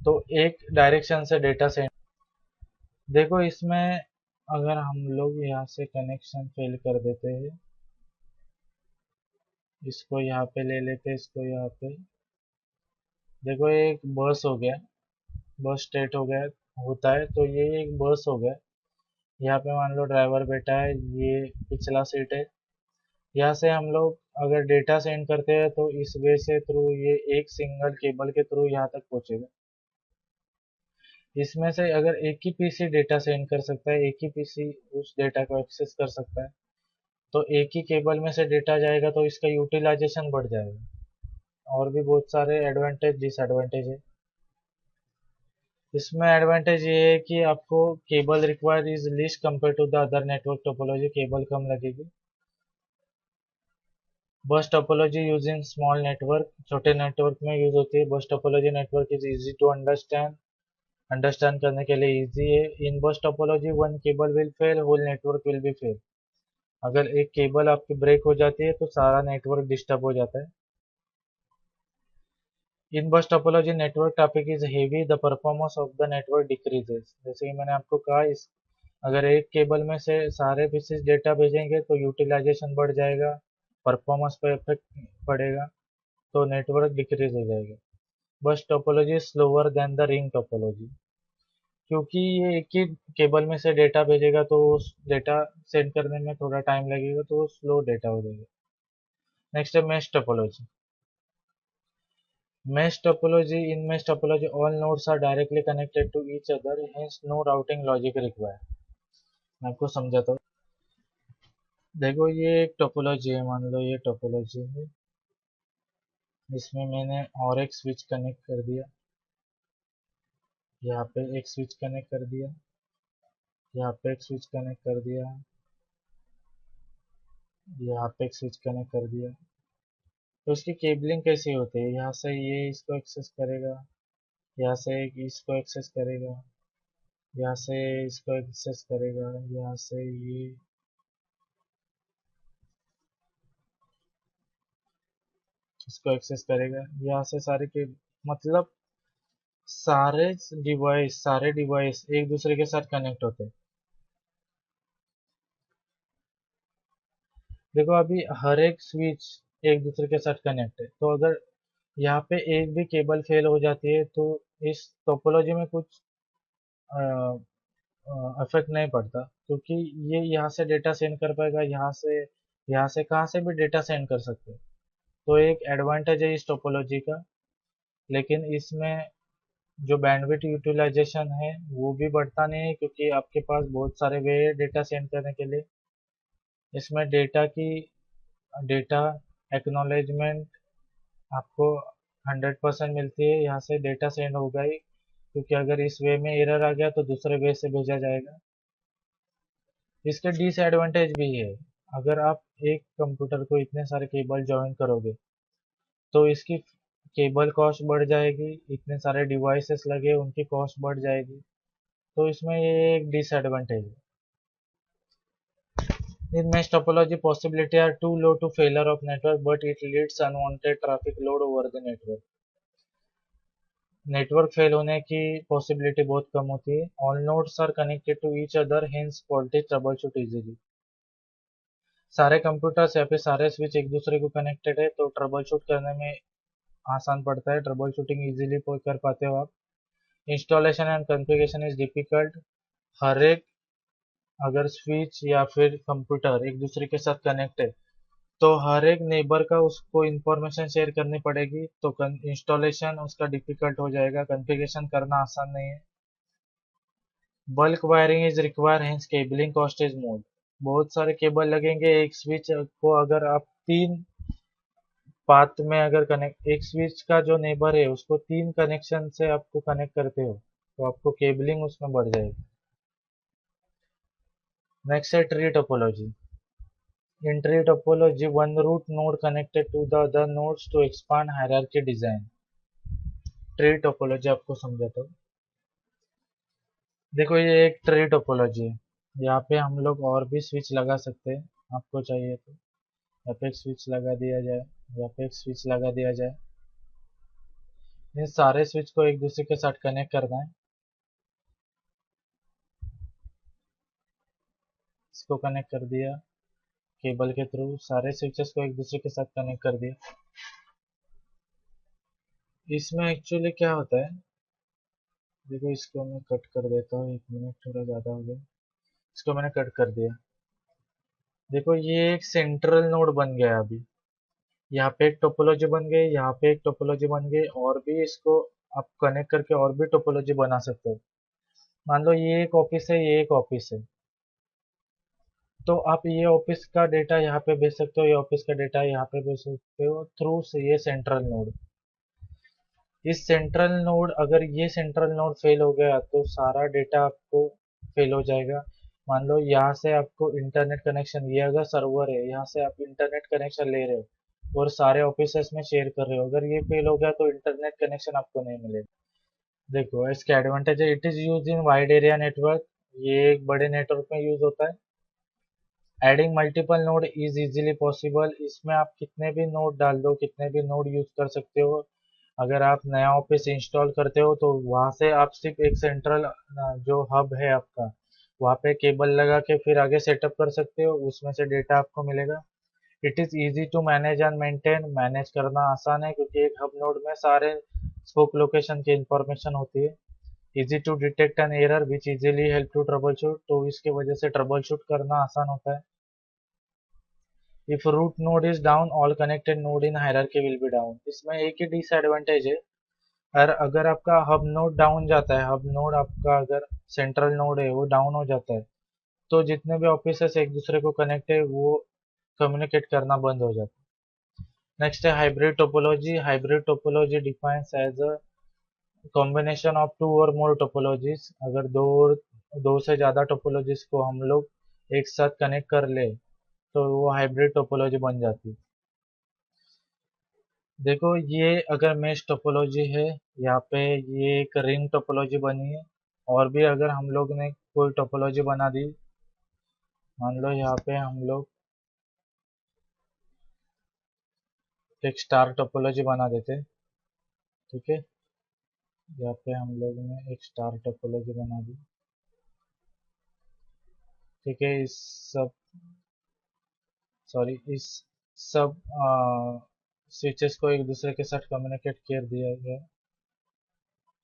तो एक डायरेक्शन से डेटा सेंड। देखो इसमें अगर हम लोग यहाँ से कनेक्शन फेल कर देते हैं, इसको यहाँ पे ले लेते हैं, इसको यहाँ पे, देखो ये एक बस हो गया, बस स्टेट हो गया, होता है, तो ये एक बस हो गया। यहाँ पे मान लो ड्राइवर बैठा है, ये पिछला सीट है। यहाँ से हम लोग अगर डेटा सेंड करते हैं तो इस वे से थ्रू ये एक सिंगल केबल के थ्रू यहाँ तक पहुंचेगा। इसमें से अगर एक ही पीसी डेटा सेंड कर सकता है, एक ही पीसी उस डेटा को एक्सेस कर सकता है, तो एक ही केबल में से डेटा जाएगा तो इसका यूटिलाइजेशन बढ़ जाएगा। और भी बहुत सारे एडवांटेज डिसएडवांटेज है। इसमें एडवांटेज ये है कि आपको cable require is least compare to the other network topology, cable कम लगेगी। Bus topology using small network, छोटे नेटवर्क में यूज होती है। Bus topology network is easy to understand, understand करने के लिए इजी है। In bus topology one cable will fail, whole network will be fail. अगर एक केबल आपकी ब्रेक हो जाती है तो सारा नेटवर्क डिस्टर्ब हो जाता है। In bus topology network topic is heavy, the performance of the network decreases. जैसे कि मैंने आपको कहा, इस अगर एक केबल में से सारे पीसेस डेटा भेजेंगे तो यूटिलाइजेशन बढ़ जाएगा, परफॉर्मेंस पर इफेक्ट पड़ेगा, तो नेटवर्क डिक्रीज हो जाएगा। बस topology slower then the ring topology, क्योंकि ये एक ही केबल में से डेटा भेजेगा तो उस डेटा सेंड करने में थोड़ा टाइम लगेगा, तो स्लो डेटा हो जाएगा। नेक्स्ट है mesh topology. Mesh topology. In mesh topology, all nodes are directly connected to each other, hence no routing logic required. मैं आपको समझाता हूँ। देखो ये एक टोपोलॉजी है, मान लो ये टोपोलॉजी है, इसमें मैंने और एक स्विच कनेक्ट कर दिया, यहाँ पे एक स्विच कनेक्ट कर दिया, यहाँ पे एक स्विच कनेक्ट कर दिया, यहाँ पे एक स्विच कनेक्ट कर दिया। तो इसकी केबलिंग कैसी होती है, यहाँ से ये इसको एक्सेस करेगा, यहाँ से इसको एक्सेस करेगा, यहाँ से इसको एक्सेस करेगा, यहाँ से ये इसको एक्सेस करेगा, यहाँ से सारे के मतलब सारे डिवाइस एक दूसरे के साथ कनेक्ट होते हैं। देखो अभी हर एक स्विच एक दूसरे के साथ कनेक्ट है, तो अगर यहाँ पे एक भी केबल फेल हो जाती है तो इस टोपोलॉजी में कुछ इफेक्ट नहीं पड़ता, क्योंकि ये यहाँ से डेटा सेंड कर पाएगा, यहाँ से कहाँ से भी डेटा सेंड कर सकते हैं। तो एक एडवांटेज है इस टोपोलॉजी का। लेकिन इसमें जो बैंडविड्थ यूटिलाइजेशन है वो भी बढ़ता नहीं है, क्योंकि आपके पास बहुत सारे वे है डेटा सेंड करने के लिए। इसमें डेटा एक्नॉलेजमेंट आपको 100% मिलती है, यहाँ से डेटा सेंड होगा ही, क्योंकि अगर इस वे में एरर आ गया तो दूसरे वे से भेजा जाएगा। इसके डिसएडवांटेज भी है। अगर आप एक कंप्यूटर को इतने सारे केबल ज्वाइन करोगे तो इसकी केबल कॉस्ट बढ़ जाएगी, इतने सारे डिवाइसेस लगे उनकी कॉस्ट बढ़ जाएगी, तो इसमें ये एक डिसएडवांटेज है। In mesh topology, possibility are too low to failure of network, but it leads unwanted traffic load over the network. Network fail होने की पॉसिबिलिटी बहुत कम होती है। All nodes are connected to each other, hence faulty trouble shoot easily. सारे कंप्यूटर्स या फिर सारे स्विच एक दूसरे को कनेक्टेड है, तो ट्रबल शूट करने में आसान पड़ता है, ट्रबल शूटिंग इजीली कर पाते हो आप। Installation and configuration is difficult. हर एक अगर स्विच या फिर कंप्यूटर एक दूसरे के साथ कनेक्ट है तो हर एक नेबर का उसको इंफॉर्मेशन शेयर करनी पड़ेगी, तो इंस्टॉलेशन उसका डिफिकल्ट हो जाएगा, कॉन्फ़िगरेशन करना आसान नहीं है। Bulk wiring is require, hence cabling cost is more. बहुत सारे केबल लगेंगे एक स्विच को, अगर आप 3 पाथ में अगर कनेक्ट, एक स्विच का जो नेबर है उसको 3 कनेक्शन से आपको कनेक्ट करते हो तो आपको केबलिंग उसमें बढ़ जाएगी। नेक्स्ट है tree topology. In tree topology, one root node connected to the other nodes to expand hierarchy design. Tree topology आपको समझाता हूँ। देखो ये एक ट्री टोपोलॉजी है, यहाँ पे हम लोग और भी स्विच लगा सकते हैं, आपको चाहिए तो यहाँ पे एक स्विच लगा दिया जाए, यहाँ पे एक स्विच लगा दिया जाए। इन सारे स्विच को एक दूसरे के साथ कनेक्ट करना है। इसको कनेक्ट कर दिया केबल के थ्रू, सारे स्विचेस को एक दूसरे के साथ कनेक्ट कर दिया। इसमें एक्चुअली क्या होता है, देखो इसको मैं कट कर देता हूँ, 1 मिनट थोड़ा ज़्यादा हो गया, इसको मैंने कट कर दिया। देखो ये एक सेंट्रल नोड बन गया अभी, यहाँ पे एक टोपोलॉजी बन गई, यहाँ पे एक टोपोलॉजी बन गई, और भी इसको आप कनेक्ट करके और भी टोपोलॉजी बना सकते हो। मान लो ये एक ऑफिस है, ये एक ऑफिस है, तो आप ये ऑफिस का डेटा यहाँ पे भेज सकते हो, ये ऑफिस का डेटा यहाँ पे भेज सकते हो थ्रू से ये सेंट्रल नोड। इस सेंट्रल नोड, अगर ये सेंट्रल नोड फेल हो गया तो सारा डेटा आपको फेल हो जाएगा। मान लो यहाँ से आपको इंटरनेट कनेक्शन, ये अगर सर्वर है, यहाँ से आप इंटरनेट कनेक्शन ले रहे हो और सारे ऑफिसेस में शेयर कर रहे हो, अगर ये फेल हो गया तो इंटरनेट कनेक्शन आपको नहीं मिलेगा। देखो इसके एडवांटेज है, it is use in wide area network, ये एक बड़े नेटवर्क में यूज होता है। Adding multiple node is easily possible, इसमें आप कितने भी नोड डाल दो, कितने भी नोड यूज कर सकते हो। अगर आप नया ऑफिस इंस्टॉल करते हो तो वहां से आप सिर्फ एक सेंट्रल जो हब है आपका, वहां पे केबल लगा के फिर आगे सेटअप कर सकते हो, उसमें से डेटा आपको मिलेगा। It is easy to manage and maintain, manage करना आसान है क्योंकि एक हब नोड में सारे स्पोक लोकेशन की इंफॉर्मेशन होती है। Easy to detect an error which easily help to trouble shoot, तो इसके वजह से ट्रबल शूट करना आसान होता है। If root node is down, all connected node in hierarchy will be down. इसमें एक ही डिसएडवांटेज है, अगर आपका हब नोड डाउन जाता है, हब नोड आपका अगर सेंट्रल नोड है वो डाउन हो जाता है, तो जितने भी ऑफिसर्स एक दूसरे को कनेक्ट है वो कम्युनिकेट करना बंद हो जाता है। नेक्स्ट है hybrid topology. Hybrid topology defines as a combination of two or more topologies. अगर दो से ज्यादा टोपोलॉजीज को हम लोग एक साथ कनेक्ट कर ले तो वो हाइब्रिड टोपोलॉजी बन जाती है। देखो ये अगर मेश टोपोलॉजी है, यहाँ पे ये एक रिंग टोपोलॉजी बनी है, और भी अगर हम लोग ने कोई टोपोलॉजी बना दी, मान लो यहाँ पे हम लोग एक स्टार टोपोलॉजी बना देते, ठीक है। यहाँ पे हम लोग ने एक स्टार टोपोलॉजी बना दी। ठीक है, इस सब स्विचेस को एक दूसरे के साथ कम्युनिकेट कर दिया गया।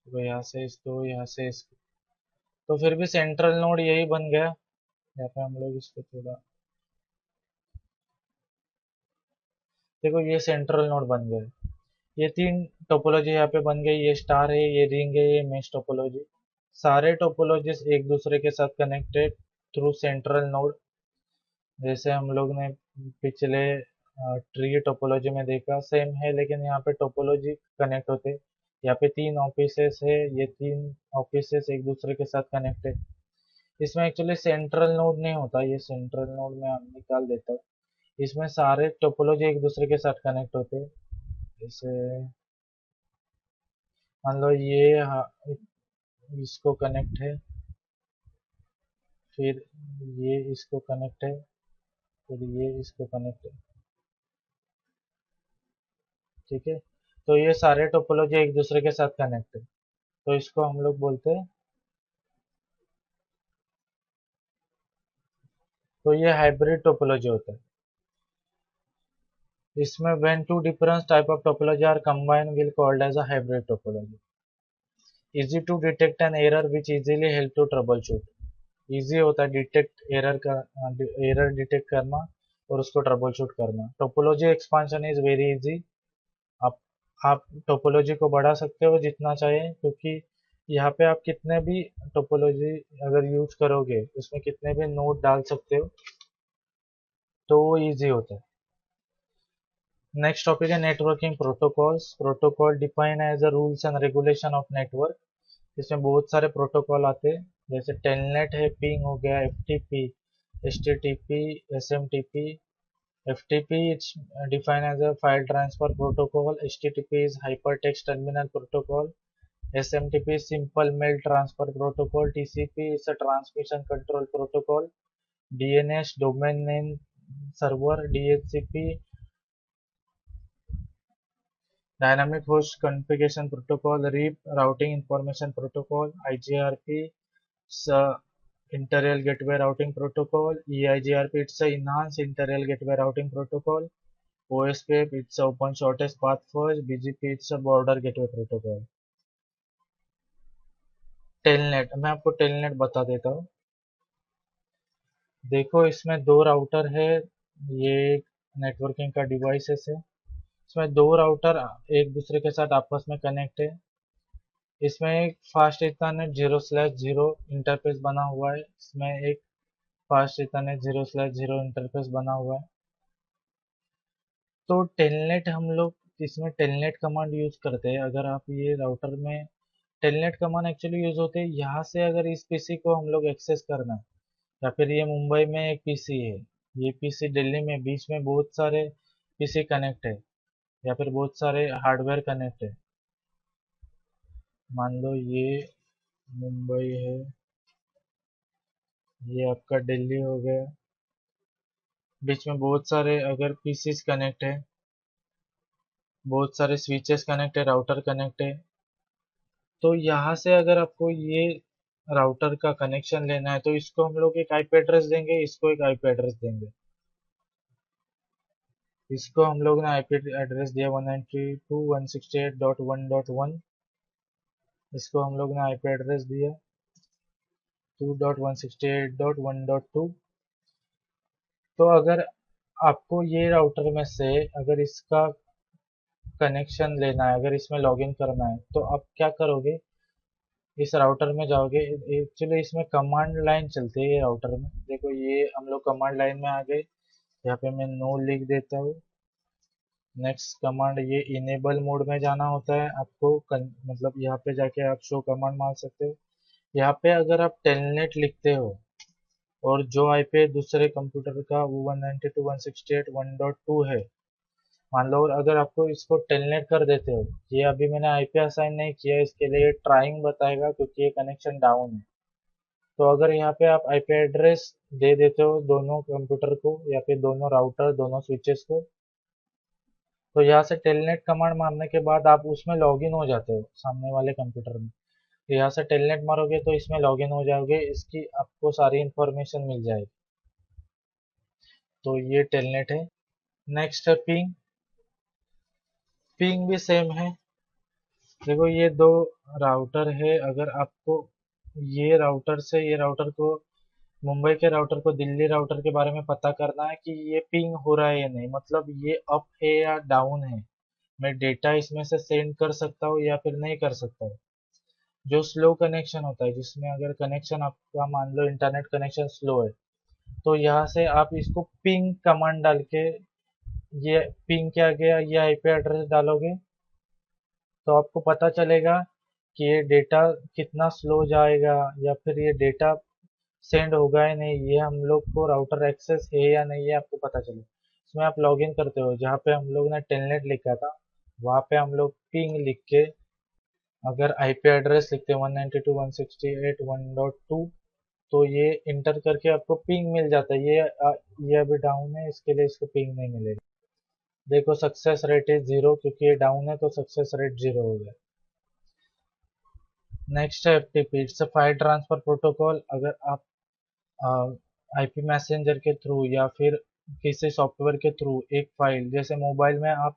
तो यहाँ से इसको, यहाँ से इसको, तो फिर भी सेंट्रल नोड यही बन गया। यहाँ पे हम लोग इसको थोड़ा देखो, ये सेंट्रल नोड बन गया। ये तीन टोपोलॉजी यहाँ पे बन गई, ये स्टार है, ये रिंग है, ये मेश टोपोलॉजी। सारे टोपोलॉजीज एक दूसरे के साथ कनेक्टेड थ्रू सेंट्रल नोड। जैसे हम लोग ने पिछले ट्री टोपोलॉजी में देखा, सेम है, लेकिन यहाँ पे टोपोलॉजी कनेक्ट होते। यहाँ पे तीन ऑफिसेस है, ये तीन ऑफिसेस एक दूसरे के साथ कनेक्टेड। इसमें एक्चुअली सेंट्रल नोड नहीं होता, ये सेंट्रल नोड में हम निकाल देता हूँ। इसमें सारे टोपोलॉजी एक दूसरे के साथ कनेक्ट होते। जैसे मान लो ये इसको कनेक्ट है, फिर ये इसको कनेक्ट है, फिर ये इसको कनेक्ट है। ठीक है, तो ये सारे टोपोलॉजी एक दूसरे के साथ कनेक्ट है, तो इसको हम लोग बोलते हैं। तो ये हाइब्रिड टोपोलॉजी होता है। इसमें when two different type of topology are combined will called as a hybrid topology. Easy to detect an error which easily help to troubleshoot. Easy होता है डिटेक्ट एरर का, एरर डिटेक्ट करना और उसको ट्रबल शूट करना। Topology expansion is very easy. आप आप टोपोलॉजी को बढ़ा सकते हो जितना चाहे, क्योंकि यहाँ पे आप कितने भी टोपोलॉजी अगर यूज करोगे, उसमें कितने भी नोड डाल सकते हो, तो वो इजी होता है। नेक्स्ट टॉपिक है networking protocols. Protocol define as a rules and regulation of network. इसमें बहुत सारे प्रोटोकॉल आते हैं, जैसे टेलनेट है, पिंग हो गया, FTP, HTTP, SMTP. FTP it's defined as a file transfer protocol. HTTP is hypertext terminal protocol. SMTP is simple mail transfer protocol. TCP is a transmission control protocol. DNS domain name server. DHCP dynamic host configuration protocol. RIP routing information protocol. IGRP is inter-rail gateway routing protocol. EIGRP it's a enhanced inter-rail gateway routing protocol. OSPF it's a open shortest path first. BGP it's a border gateway protocol. Telnet, मैं आपको टेलनेट बता देता हूँ। देखो, इसमें दो राउटर है, ये नेटवर्किंग का डिवाइसेस है। इसमें दो राउटर एक दूसरे के साथ आपस में कनेक्ट है। इसमें एक फास्ट इथरनेट 0/0 इंटरफेस बना हुआ है, इसमें एक फास्ट इथरनेट 0/0 इंटरफेस बना हुआ है। तो टेलनेट हम लोग इसमें टेलनेट कमांड यूज करते हैं। अगर आप ये राउटर में टेलनेट कमांड एक्चुअली यूज होते हैं, यहाँ से अगर इस पीसी को हम लोग एक्सेस करना है, या फिर ये मुंबई में एक पीसी है, ये पीसी दिल्ली में, बीच में बहुत सारे पीसी कनेक्ट है, या फिर बहुत सारे हार्डवेयर कनेक्ट है। मान लो ये मुंबई है, ये आपका दिल्ली हो गया, बीच में बहुत सारे अगर पीसीस कनेक्ट है, बहुत सारे स्विचेस कनेक्ट है, राउटर कनेक्ट है, तो यहाँ से अगर आपको ये राउटर का कनेक्शन लेना है, तो इसको हम लोग एक आईपी एड्रेस देंगे, इसको एक आईपी एड्रेस देंगे। इसको हम लोग ने आईपी एड्रेस दिया 192.168.1.1। इसको हम लोग ने आईपी एड्रेस दिया 2.168.1.2। तो अगर आपको ये राउटर में से अगर इसका कनेक्शन लेना है, अगर इसमें लॉगिन करना है, तो आप क्या करोगे, इस राउटर में जाओगे। एक्चुअली इसमें कमांड लाइन चलती है ये राउटर में। देखो, ये हम लोग कमांड लाइन में आ गए। यहाँ पे मैं नो लिख देता हूँ। नेक्स्ट कमांड, ये इनेबल मोड में जाना होता है आपको, मतलब यहाँ पे जाके आप शो कमांड मार सकते हो। यहाँ पे अगर आप टेलनेट लिखते हो और जो आईपी दूसरे कंप्यूटर का वो 192.168.1.2 है, मान लो, और अगर आपको इसको टेलनेट कर देते हो, ये अभी मैंने आईपी असाइन नहीं किया, इसके लिए ट्राइंग बताएगा क्योंकि ये कनेक्शन डाउन है। तो अगर यहाँ पे आप आईपी एड्रेस दे देते हो दोनों कंप्यूटर को, या फिर दोनों राउटर, दोनों स्विचेस को, तो यहाँ से टेलनेट कमांड मारने के बाद आप उसमें लॉगिन हो जाते हो सामने वाले कंप्यूटर में। तो यहाँ से टेलनेट मारोगे तो इसमें लॉगिन हो जाओगे, इसकी आपको सारी इंफॉर्मेशन मिल जाएगी। तो ये टेलनेट है। नेक्स्ट है पिंग। पिंग भी सेम है। देखो ये दो राउटर है, अगर आपको ये राउटर से ये राउटर को, मुंबई के राउटर को दिल्ली राउटर के बारे में पता करना है कि ये पिंग हो रहा है या नहीं, मतलब ये अप है या डाउन है, मैं डेटा इसमें से सेंड कर सकता हूँ या फिर नहीं कर सकता हूँ। जो स्लो कनेक्शन होता है, जिसमें अगर कनेक्शन आपका मान लो इंटरनेट कनेक्शन स्लो है, तो यहाँ से आप इसको पिंग कमांड डाल के, ये पिंग के आगे ये आईपी एड्रेस डालोगे तो आपको पता चलेगा कि ये डेटा कितना स्लो जाएगा या फिर ये डेटा सेंड होगा या नहीं, ये हम लोग को राउटर एक्सेस है या नहीं, ये आपको पता चले। इसमें आप लॉगिन करते हो, जहाँ पे हम लोग ने टेलनेट लिखा था वहाँ पे हम लोग पिंग लिख के अगर आईपी एड्रेस लिखते हैं 192.168.1.2, तो ये इंटर करके आपको पिंग मिल जाता है। ये अभी डाउन है, इसके लिए इसको पिंग नहीं मिलेगा। देखो सक्सेस रेट इज 0, क्योंकि ये डाउन है तो सक्सेस रेट 0 हो गया। नेक्स्ट है FTP, it's a file transfer protocol. अगर आप आईपी मैसेंजर के थ्रू या फिर किसी सॉफ्टवेयर के थ्रू एक फाइल, जैसे मोबाइल में आप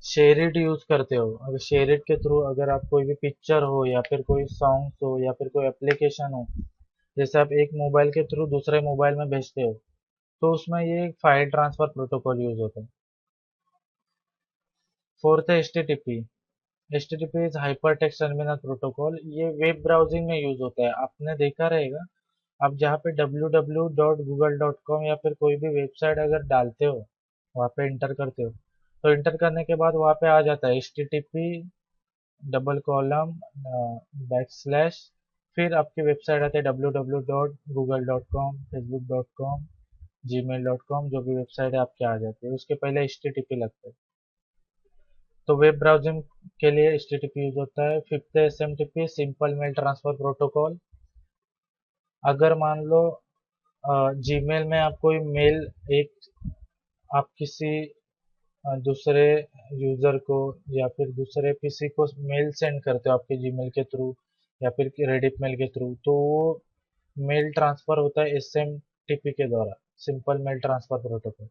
शेयरिट यूज करते हो, अगर शेयरिट के थ्रू अगर आप कोई भी पिक्चर हो या फिर कोई सॉन्ग्स हो या फिर कोई एप्लीकेशन हो, जैसे आप एक मोबाइल के थ्रू दूसरे मोबाइल में भेजते हो, तो उसमें ये फाइल ट्रांसफर प्रोटोकॉल यूज होता है। फोर्थ है HTTP. HTTP is hyper text terminal protocol. ये वेब ब्राउजिंग में यूज होता है, आपने देखा रहेगा। आप जहाँ पे www.google.com या फिर कोई भी वेबसाइट अगर डालते हो, वहाँ पे इंटर करते हो, तो इंटर करने के बाद वहाँ पे आ जाता है HTTP double column back slash, फिर आपकी वेबसाइट आती है www.google.com, facebook.com, gmail.com, जो भी वेबसाइट है आपके आ जाती है, उसके पहले HTTP लगता है। तो वेब ब्राउजिंग के लिए HTTP यूज होता है। फिफ्थ है SMTP, simple mail transfer protocol. अगर मान लो जीमेल में आप कोई मेल, एक आप किसी दूसरे यूजर को या फिर दूसरे किसी को मेल सेंड करते हो आपके जीमेल के थ्रू या फिर रेडिट मेल के थ्रू, तो वो मेल ट्रांसफर होता है SMTP के द्वारा, सिंपल मेल ट्रांसफर प्रोटोकॉल।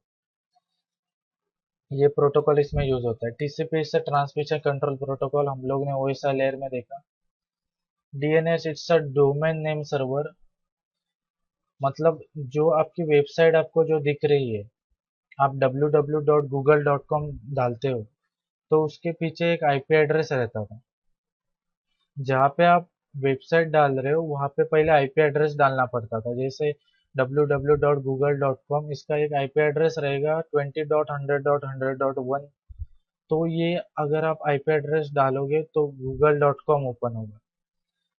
ये प्रोटोकॉल इसमें यूज होता है। TCP से ट्रांसमिशन कंट्रोल प्रोटोकॉल, हम लोग ने OSI लेयर में देखा। DNS it's a domain name server, मतलब जो आपकी वेबसाइट आपको जो दिख रही है, आप www.google.com डालते हो तो उसके पीछे एक आईपी एड्रेस रहता था। जहाँ पे आप वेबसाइट डाल रहे हो वहाँ पे पहले आईपी एड्रेस डालना पड़ता था, जैसे www.google.com, इसका एक आईपी एड्रेस रहेगा 20.100.100.1। तो ये अगर आप आईपी एड्रेस डालोगे तो google.com ओपन होगा।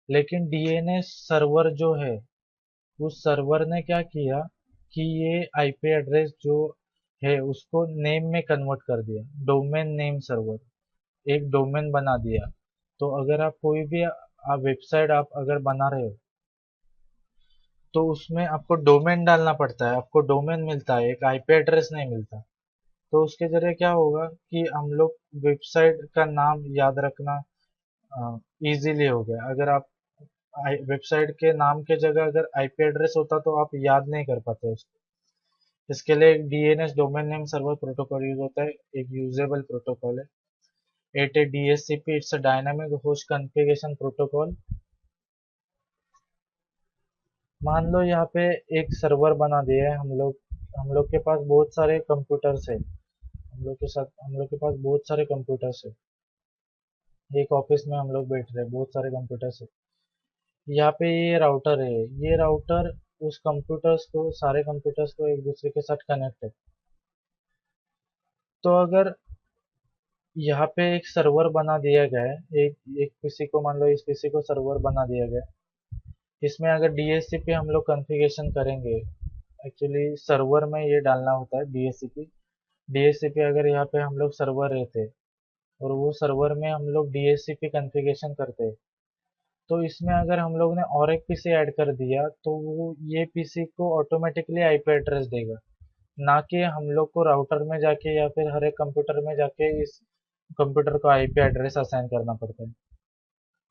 लेकिन डीएनएस सर्वर जो है, उस सर्वर ने क्या किया कि ये आईपी एड्रेस जो है उसको नेम में कन्वर्ट कर दिया, डोमेन नेम सर्वर, एक डोमेन बना दिया। तो अगर आप कोई भी आप वेबसाइट आप अगर बना रहे हो तो उसमें आपको डोमेन डालना पड़ता है, आपको डोमेन मिलता है, एक आईपी एड्रेस नहीं मिलता। तो उसके जरिए क्या होगा कि हम लोग वेबसाइट का नाम याद रखना इजीली हो गया। अगर आप वेबसाइट के नाम के जगह अगर आईपी एड्रेस होता तो आप याद नहीं कर पाते उसको। इसके लिए DNS domain name server protocol use होता है, एक यूजेबल प्रोटोकॉल है। 8 DHCP, it's a dynamic host configuration protocol. मान लो यहाँ पे एक सर्वर बना दिया है, हम लोग के पास बहुत सारे कंप्यूटर्स है, हम लोग के पास बहुत सारे कंप्यूटर्स है, एक ऑफिस में हम लोग बैठ रहे हैं, बहुत सारे कंप्यूटर्स है। यहाँ पे ये राउटर है, ये राउटर उस कंप्यूटर्स को, सारे कंप्यूटर्स को एक दूसरे के साथ कनेक्ट है। तो अगर यहाँ पे एक सर्वर बना दिया गया है, एक एक पीसी को, मान लो इस पीसी को सर्वर बना दिया गया है, इसमें अगर डीएचसीपी हम लोग कॉन्फ़िगरेशन करेंगे, एक्चुअली सर्वर में ये डालना होता है डीएचसीपी। डीएचसीपी अगर यहाँ पे हम लोग सर्वर रहते और वो सर्वर में हम लोग डीएचसीपी कॉन्फ़िगरेशन करते, तो इसमें अगर हम लोग ने और एक पीसी ऐड कर दिया तो वो ये पीसी को ऑटोमेटिकली आईपी एड्रेस देगा। ना कि हम लोग को राउटर में जाके या फिर हर एक कंप्यूटर में जाके इस कंप्यूटर को आईपी एड्रेस असाइन करना पड़ता है।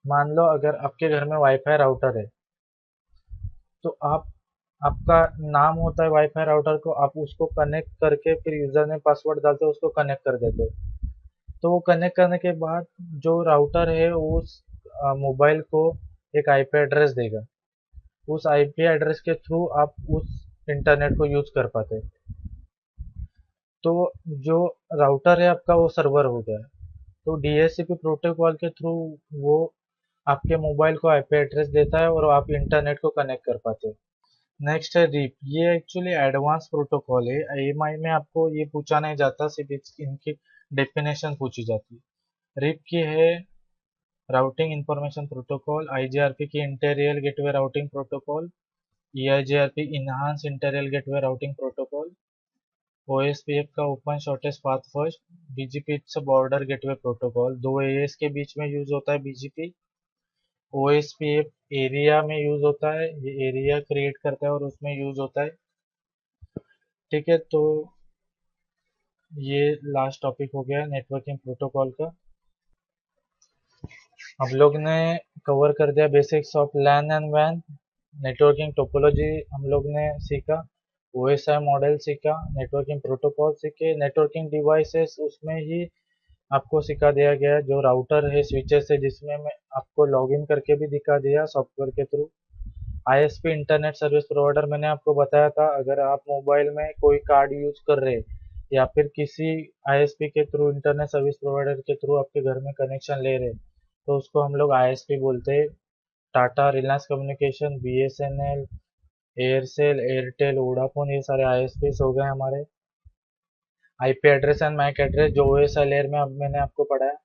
मान लो अगर आपके घर में वाईफाई राउटर है, तो आपका नाम होता है वाईफाई राउटर को, आप उसको कनेक्ट करके फिर यूजर ने पासवर्ड डालते हो, उसको कनेक्ट कर देते हो। तो वो कनेक्ट करने के बाद जो राउटर है उस मोबाइल को एक आईपी एड्रेस देगा। उस आईपी एड्रेस के थ्रू आप उस इंटरनेट को यूज कर पाते हैं। तो जो राउटर है आपका वो सर्वर हो गया। तो डीएचसीपी प्रोटोकॉल के थ्रू वो आपके मोबाइल को आईपी एड्रेस देता है और आप इंटरनेट को कनेक्ट कर पाते हो। नेक्स्ट है रिप। ये एक्चुअली एडवांस प्रोटोकॉल है। एएमआई में आपको ये पूछा नहीं जाता, सिर्फ इनकी डेफिनेशन पूछी जाती है। रिप की है राउटिंग इंफॉर्मेशन प्रोटोकॉल, आईजीआरपी की interior gateway routing protocol, EIGRP enhanced interior gateway routing protocol, OSPF का open shortest path first, BGP it's border gateway protocol, दो एएस के बीच में यूज होता है बीजीपी। ओएसपीएफ एरिया में यूज होता है, ये एरिया क्रिएट करता है और उसमें यूज होता है। ठीक है, तो ये लास्ट टॉपिक हो गया नेटवर्किंग प्रोटोकॉल का। हम लोग ने कवर कर दिया बेसिक्स ऑफ लैन एंड वैन। नेटवर्किंग टोपोलॉजी हम लोग ने सीखा, ओएसआई मॉडल सीखा, नेटवर्किंग प्रोटोकॉल सीखे, नेटवर्किंग डिवाइसेस उसमें ही आपको सिखा दिया गया जो राउटर है, स्विचेस है, जिसमें मैं आपको लॉगिन करके भी दिखा दिया सॉफ्टवेयर के through. ISP internet service provider मैंने आपको बताया था, अगर आप मोबाइल में कोई कार्ड यूज कर रहे हैं या फिर किसी आईएसपी के थ्रू इंटरनेट सर्विस प्रोवाइडर के थ्रू आपके घर में कनेक्शन ले रहे हैं, तो उसको हम लोग आईएसपी बोलते हैं। Tata, Reliance communication, BSNL, Aircel, Airtel, Vodafone, ये सारे आईएसपी हो गए हमारे। IP address and MAC address जो ओएसआई लेयर में अब मैंने आपको पढ़ाया।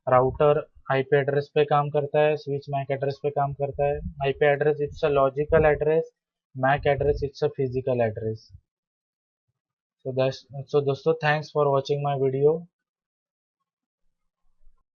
राउटर आईपी एड्रेस पे काम करता है, स्विच मैक एड्रेस पे काम करता है। IP address it's a logical address, MAC address it's a physical address. So दोस्तों, thanks for watching my video.